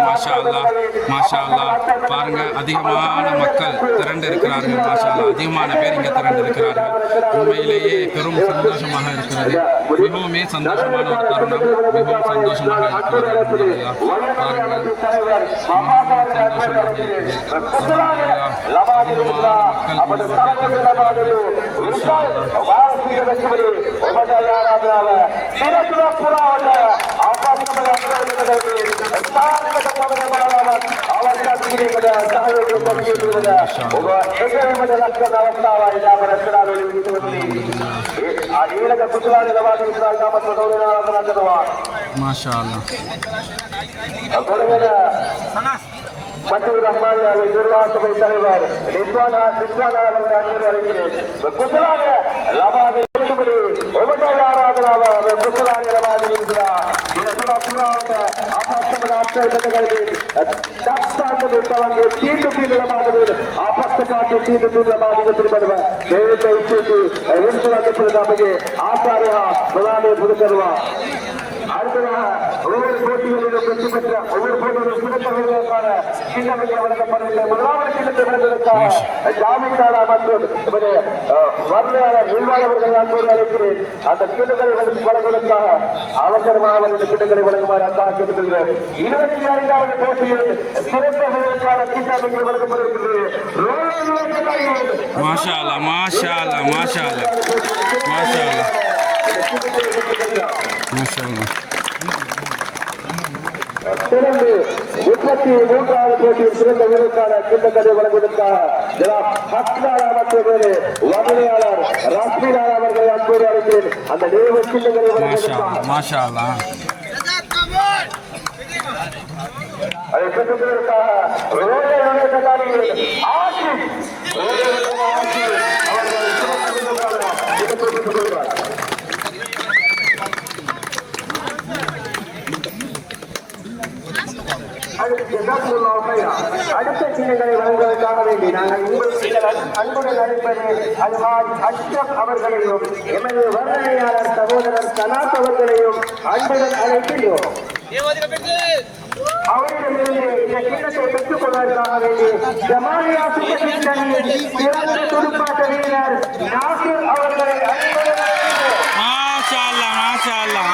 மாஷா அல்லாஹ் மாஷா அல்லாஹ். பாருங்க அதிகமான மக்கள் திரண்டு இருக்கிறார்கள். மாஷா அல்லாஹ் அதிகமான பேர் இங்கே திரண்டு இருக்கிறார்கள். உண்மையிலேயே பெரும் சந்தோஷமாக இருக்கிறது. மிகவுமே சந்தோஷமான ஒரு தருணம், மிகவும் சந்தோஷமாக இருக்கிறது. பாருங்கள் சந்தோஷமாக மாஷா அல்லாஹ். மற்றொரு ரஹ்மானியாவின் நிர்வாக சபை தலைவர் ரிஸ்வானா அவர்கள் அன்போடு அழைக்கிறேன். ஆச்சாரியா புதுக்கருவா அடுத்ததாக ஒவ்வொரு போட்டிகளிலும் வெற்றி பெற்ற ஒவ்வொரு போட்டியிலும் சிறப்பான சின்னங்கள் வழங்கப்படவில்லை. முதலாவது சின்னத்தை வழங்குவதற்காக ஜாமீன்தாரா மற்றும் வரலாறு நிர்வாகவர்கள் அன்போடு அழைக்கிறேன். அந்த சின்னங்களை வழங்குவதற்காக அவசரமாக இந்த சின்னங்களை வழங்குமாறு அன்பாக கேட்டுக்கொள்கிறேன். 25வது போட்டியில் சிறந்த வீரருக்கான சின்னங்கள் வழங்கப்படுகிறது. மாஷா அல்லாஹ் மாஷா அல்லாஹ் மாஷா அல்லாஹ் மாஷா அல்லாஹ் மாஷா அல்லாஹ். தொடர்ந்து 33வது போட்டியில் சிறந்த வீரருக்கான சின்னங்களை வழங்குவதற்காக ஜனாப் ஹஸ்னாரா மற்றும் வர்ணனையாளர் ராஸ்மிரார் அவர்களை அன்போடு அழைக்கிறேன். அந்த நினைவு சின்னங்களை வழங்குவதற்காக மாஷா அல்லாஹ் அதை பெற்றுவதற்காக அடுத்த சின்னங்களை வழங்குவதற்காக வேண்டி நாங்கள் உங்கள் அன்புடன் அழைப்பது அல்ஹாஜ் அஷ்ரப் அவர்களையும் எமது வர்ணனையாளர் சகோதரர் சனாத் அவர்களையும் அன்புடன் அழைக்கின்றோம். அவரிடமிருந்து இந்த கிண்ணத்தை பெற்றுக் கொள்வதற்காக வேண்டி ஜமாலியா சூப்பர் கிங்ஸ் அணியின் சிறந்த துடுப்பாட்ட வீரர் நாசிர் அவர்களை மாஷா அல்லாஹ் மாஷா அல்லாஹ்.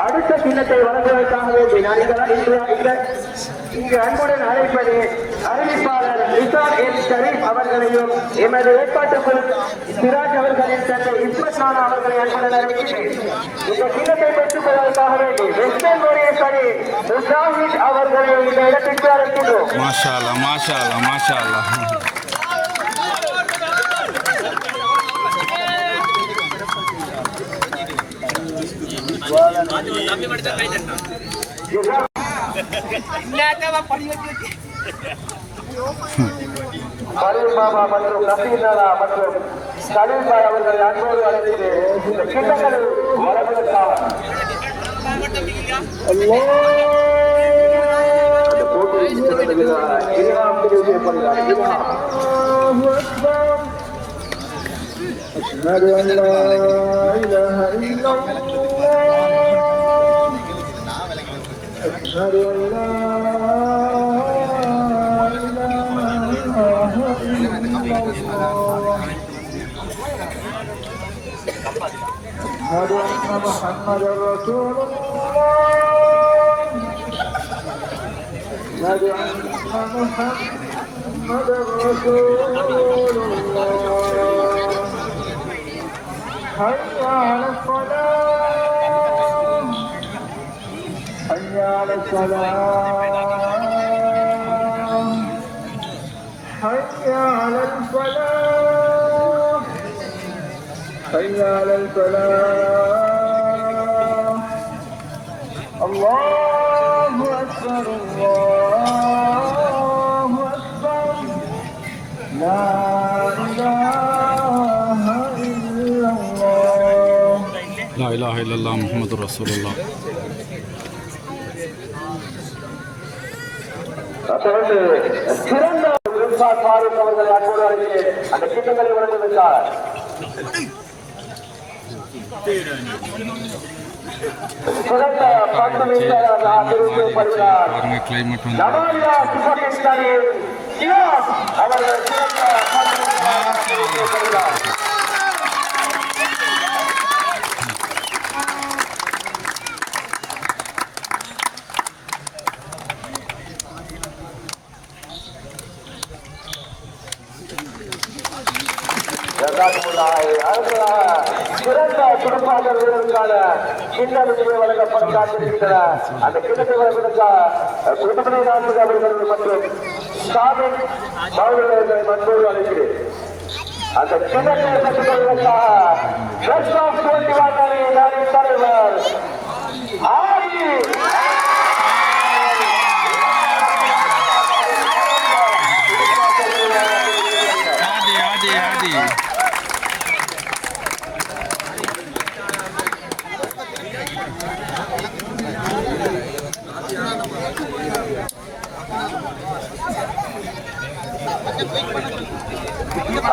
அடுத்த சின்னத்தை வழங்குவதற்காக வேண்டி நான் இங்கு அன்புடன் அழைப்பது அறிவிப்பாளர் ரிசான் எம் ஷரீப் அவர்களையும் எமது ஏற்பாட்டுக்குழு சிராஜ் அவர்களின் தந்தை இஸ்மத் நானா அவர்களை அன்புடன் அறிவிக்கிறேன். இந்த சின்னத்தை பெற்றுக் கொள்வதற்காக வேண்டி வெஸ்டர்ன் வாரியர்ஸ் அணி முஜாஹித் அவர்களை இந்த இடத்திற்கு அழைக்கின்றோம். மாஷா அல்லாஹ் மாஷா அல்லாஹ் மாஷா அல்லாஹ். மாமா மற்றும் நசீர் நானா மற்றும் சலீம் பாய் அவர்களை அன்போடு அழைத்து இந்த கிண்ணங்களை வழங்குவதற்காக போட்டியில் சிறந்த வீரரான இல்ஹாம் தெரிவு செய்யப்படுகிறார். أشهد أن لا إله إلا الله أشهد أن لا إله إلا الله أشهد أن محمدا رسول الله أشهد أن محمدا رسول الله حي على الصلاة حي على الصلاة حي على الفلاح حي على الفلاح الله أكبر الله أكبر لا إله إلا الله லா இலாஹ இல்லல்லாஹ் முஹம்மதுர் ரசூலுல்லாஹ். தொடர்ந்து சிறந்த விரும்பார் ஃபாரூக் அவர்களை அன்போடு அழைக்கிறேன். அந்த கிண்ணங்களை வழங்கி வைத்தார். சிறந்த பந்து வீச்சாளராக தெரிவிக்கப்படுகிறார். பாருங்க கிளைமேட் வந்து ஜமாலியா சூப்பர் கிங்ஸ் அணியின் சியாஸ் அவர்கள் சிறந்த பந்து வீச்சாளராக தெரிவிக்கப்படுகிறார். சிறந்த துடுப்பாட்ட வீரருக்கான கிண்ணத்தை வழங்கப்பட காத்திருக்கின்றன. அந்த கிண்ணத்தை வழங்குவதற்காக குடும்பத்தை நான்கு அவர்கள் மற்றும் சாமின் அவர்களை மற்றொரு அழைக்கிறேன். அந்த கிண்ணத்தை பெற்றுக் கொள்வதற்காக தலைவர் ஆதி ஆதி ஆதி ஆதி.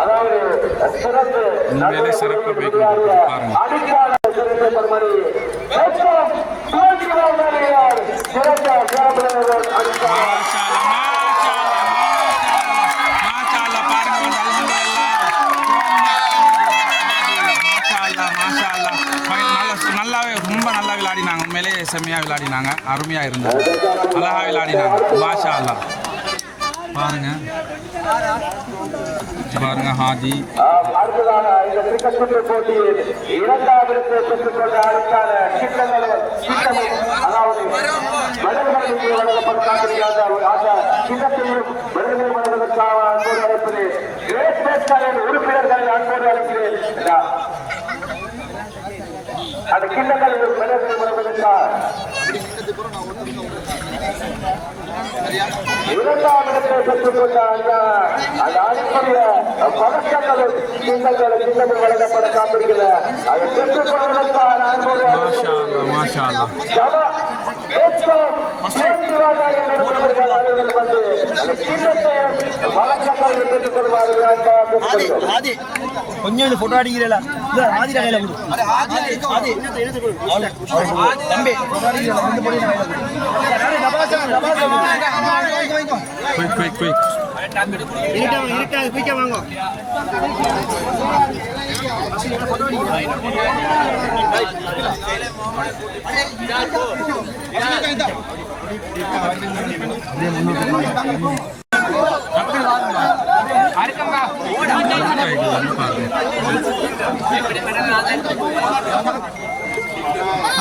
அதாவது சிறப்பு உண்மையிலே சிறப்பு பைக் பாருங்க. அடிக்கால சிறப்பு பெருமணி சிறந்த நல்லாவே ரொம்ப நல்லா விளையாடினாங்க. உண்மையிலே செம்மையாக விளையாடினாங்க. அருமையாக இருந்தது. அழகா விளையாடினாங்க. மாஷா அல்லாஹ். பாருங்க பாருங்க ஹாஜி. அடுத்ததாக இந்த கிரிக்கெட் சுற்று போட்டியில் இரண்டாவது பெற்றுக் கொண்ட அணிக்கான அதாவது மெடல்களுக்கு வழங்கப்பட்ட காத்திருக்காத கிண்ணத்தையும் மெடல்களை வழங்குவதற்காக அன்போடு அழைப்பது கிரேட் பேஸ்களின் உறுப்பினர்களை அன்போடு அழைக்கிறேன். அந்த கிண்ணங்களில் மெடல்களை வழங்குவதற்காக இரண்டாம் இடத்தை பெற்றுக் கொண்ட அந்த அணிக்குரிய பதக்கங்களும் கிண்ணங்கள் வழங்கப்பட காத்திருக்கிறது. அதை பெற்றுக் கொள்வதற்கான அன்போடு கொஞ்சம் போட்டோ அடிக்கிறா ஆதி கையில கொடு தம்பி போட்டோ அடிக்கிறா குயிக்கா வாங்க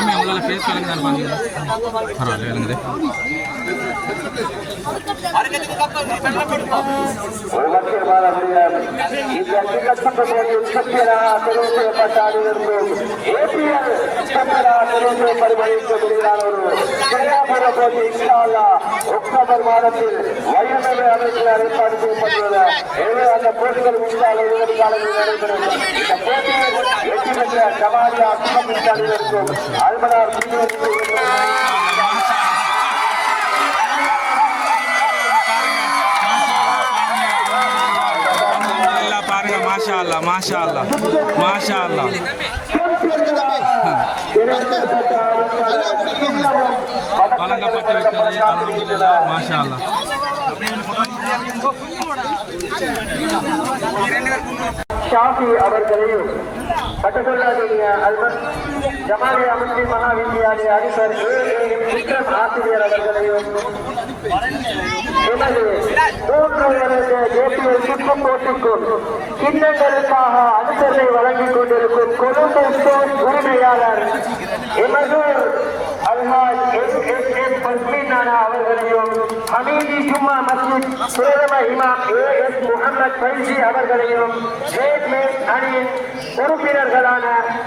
அவங்களால ஃபேஸ் கலங்க தான் பாருங்க பரவாயில்ல எழுந்து அக்டோபர் மாதத்தில் வயநாடு அமைப்பில் ஏற்பாடு செய்யப்பட்டுள்ளது. எனவே அந்த போட்டிகள் நடைபெறும். இந்த போட்டியில் வெற்றி பெற்ற ஜமாலியா அணியினருக்கும் அல்மனார் பாருங்க மாஷா அல்லா மாஷா அல்லா மாஷா அல்லா வழங்கப்பட்டு விட்டது அல்ஹம்துலில்லாஹ் மாஷா அல்லா ஷாஃபி அவர்களையும் கட்டசொல்லாதீங்க அல்மன் ஜமாலியா முஸ்லிம் மகா வித்தியாலய அதிபர் விக்ரம் ஆசிரியர் அவர்களையும் எமது 3 வருட தேசிய சுற்று போட்டிக்கும் கிண்ணங்களுக்காக அனுசரணை வழங்கிக் கொண்டிருக்கும் கொழும்பு ஸ்டோர் உரிமையாளர் எமது அல்ஹாஜ் எஸ் பஸ்மின் நானா அவர்களையும் ஹமீதி ஜும்மா மஸ்ஜித் பிரதம இமாம் AS முகமது ஃபைசி அவர்களையும் ஸ்டேட் அணியின் உறுப்பினர்களான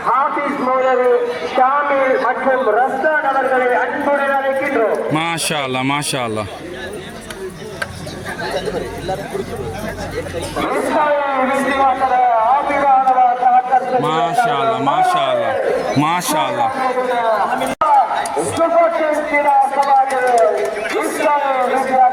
ஹாஃபிஸ் மௌலவி ஷாமில் மற்றும் ரஸ்தான் அவர்களை அன்புடன் அழைக்கின்றோம். மாஷா அல்லா மாஷா அல்லா மாஷா அல்லா மாஷா அல்லா மாஷா அல்லா மாஷா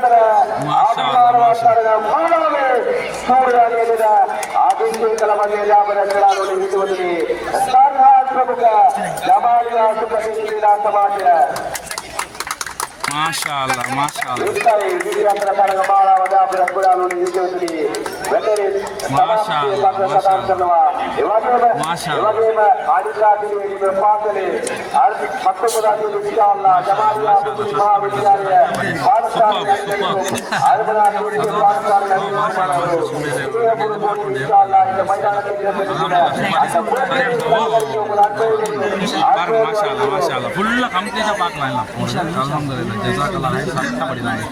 அல்லா மாஷா அல்லா ஃபுல்லாக கம்ப்ளீட்டாக பார்க்கலாம் எல்லாம் அல்ஹம்துலில்லாஹ் ஜஸாக்கல்லாஹ் சட்டப்படிதாங்க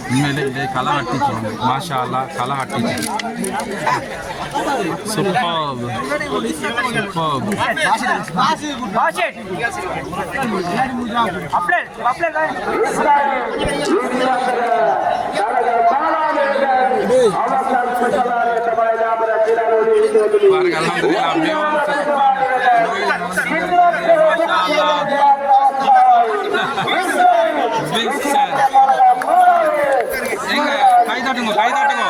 உண்மையிலே இதே களை கட்டிச்சு மாஷா அல்லாஹ் களை கட்டிச்சு சூப்பர் பாருங்க அல்ஹம்துலில்லாஹ் கை தட்டுங்க கை தட்டுங்க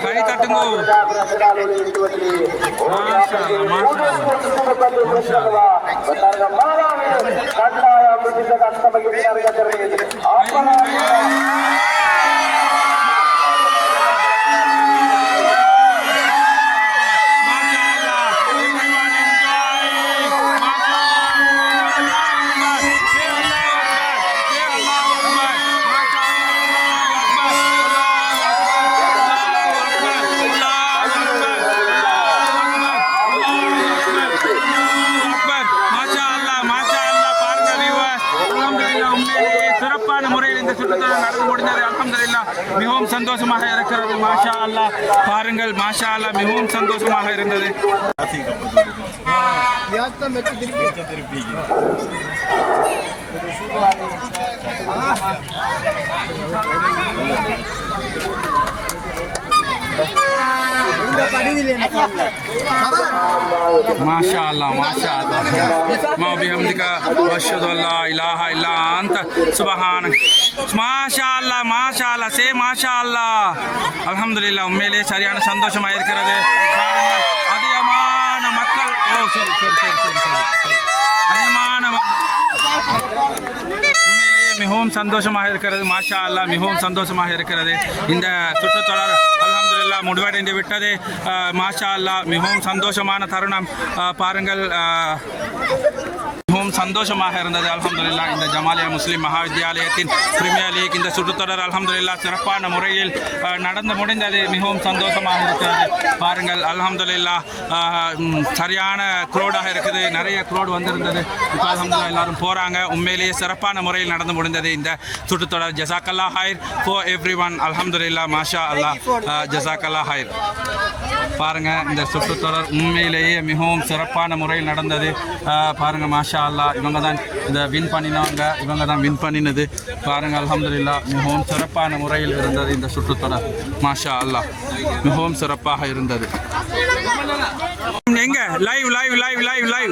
கை தட்டுங்க சிறப்பான முறையில் இந்த சுற்றுலா நடந்து முடிந்தது அல்ஹம்துலில்லாஹ் மிகவும் சந்தோஷமாக இருக்கிறது மாஷா அல்லாஹ் பாருங்கள் மாஷா அல்லாஹ் மிகவும் சந்தோஷமாக இருந்தது இந்த மாஷா அல்லாஹ் மாஷா அல்லாஹ் மா பிஹம்திக வஷ்ஹது அல்லா இலாஹா இல்லா அன்த சுப்ஹானக மாஷா அல்லாஹ் சே மாஷா அல்லாஹ் அல்ஹம்துலில்லாஹ் உண்மையிலேயே சரியான சந்தோஷமாக இருக்கிறது பாருங்கள் அதிகமான மக்கள் அதிகமான உண்மையிலேயே மிகவும் சந்தோஷமாக இருக்கிறது மாஷா அல்லாஹ் மிகவும் சந்தோஷமாக இருக்கிறது இந்த சுற்றுத்தொடர் அல்ஹம்துலில்லாஹ் முடிவடைந்து விட்டது மாஷா அல்லாஹ் மிகவும் சந்தோஷமான தருணம் பாருங்கள் மிகவும் சந்தோஷமாக இருந்தது அல்ஹம்துலில்லாஹ் இந்த ஜமாலியா முஸ்லிம் மகாவித்யாலயத்தின் பிரீமியர் லீக் இந்த சுற்றுத்தொடர் அல்ஹம்துலில்லாஹ் சிறப்பான முறையில் நடந்து முடிந்தது மிகவும் சந்தோஷமாக இருக்கிறது பாருங்கள் அல்ஹம்துலில்லாஹ் சரியான க்ரௌடாக இருக்குது நிறைய க்ரௌட் வந்திருந்தது இப்போ அல்ஹம்துலில்லாஹ் எல்லாரும் போகிறாங்க உண்மையிலேயே சிறப்பான முறையில் நடந்து முடிந்தது இந்த சுற்றுத்தொடர் ஜஸாக்கல்லா ஹைர் ஃபார் எவ்ரிஒன் அல்ஹம்துலில்லாஹ் மாஷா அல்லாஹ் ஜஸாக்கல்லா ஹைர் பாருங்க இந்த சுற்றுத்தொடர் உண்மையிலேயே மிகவும் சிறப்பான முறையில் நடந்தது பாருங்க மாஷா அல்லாஹ் இவங்க தான் இந்த வின் பண்ணினவங்க இவங்க தான் வின் பண்ணினது பாருங்க அல்ஹம்துலில்லாஹ் மிகவும் சிறப்பான முறையில் இருந்தது இந்த சுற்றுத்தொடர் மாஷா அல்லாஹ் மிகவும் சிறப்பாக இருந்தது எங்க live live live live live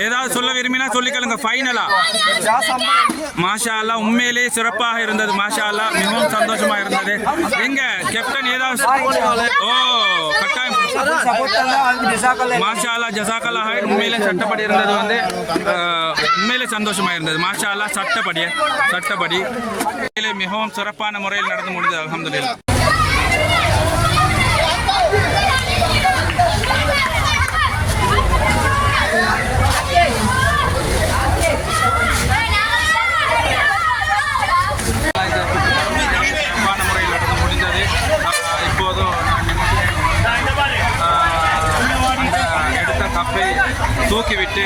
ஏதாவது சொல்ல விரும்பினா சொல்லிக்கலுங்க ஃபைனலா மாஷா அல்லாஹ் உண்மையிலேயே சிறப்பாக இருந்தது மாஷா அல்லாஹ் மிகவும் சந்தோஷமா இருந்தது எங்க கேப்டன் ஏதாவது ஓ கட்டாயம் மாஷா அல்லாஹ் ஜஸாக்கல்லா ஹைர் உண்மையிலே சட்டப்படி இருந்தது வந்து உண்மையிலே சந்தோஷமா இருந்தது மாஷா அல்லாஹ் சட்டப்படி மிகவும் சிறப்பான முறையில் நடந்து முடிந்தது அல்ஹம்துலில்லாஹ் தூக்கிவிட்டு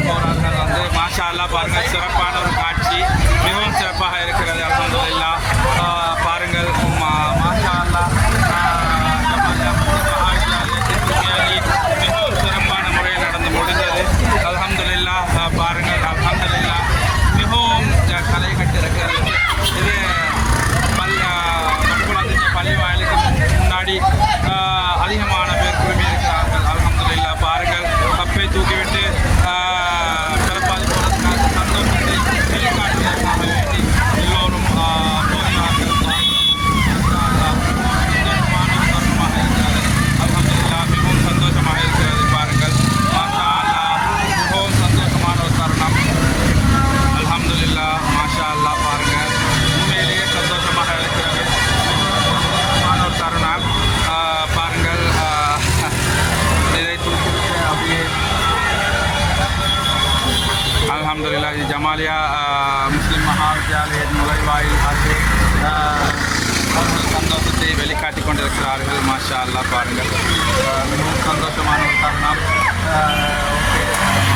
போகிறார்கள் வந்து மாஷா அல்லாஹ் பாருங்கள் சிறப்பான ஒரு காட்சி மிகவும் சிறப்பாக இருக்கிறது அல்ஹம்துலில்லாஹ் பாருங்கள் மாஷா அல்லாஹ் மிகவும் சிறப்பான முறையில் நடந்து முடிந்தது அல்ஹம்துலில்லாஹ் பாருங்கள் அல்ஹம்துலில்லாஹ் மிகவும் கலை கட்டிருக்கிறது இது பள்ளி வாயிலுக்கு முன்னாடி அதிகமான பேர் குழுமி இருக்கிறார்கள் அல்ஹம்துலில்லாஹ் பாருங்கள் கப்பை தூக்கிவிட்டு சிறப்பாக போகிறதுக்காக சந்தோஷத்தை வெளிக்காட்டுவதற்காக வேண்டி எல்லோரும் போகிறார்கள் அல்ஹம்துலில்லாஹ் மிகவும் சந்தோஷமாக இருக்கிறது பாருங்கள் மாஷா அல்லாஹ் மிகவும் சந்தோஷமான ஒரு தருணம் அல்ஹம்துலில்லாஹ் மாஷா அல்லாஹ் பாருங்கள் உண்மையிலேயே சந்தோஷமாக இருக்கிறது ஒரு தருணம் பாருங்கள் இதை தூக்கிவிட்டு அப்படியே அல்ஹம்துலில்லாஹ் இது ஜமாலியா முஸ்லிம் மகாவித்யாலயத்தின் நுழைவாயில் அது அவர்கள் சந்தோஷத்தை வெளிக்காட்டி கொண்டிருக்கிறார்கள் மாஷா அல்லாஹ் பாருங்கள் மிகவும் சந்தோஷமான ஒரு தருணம் ஓகே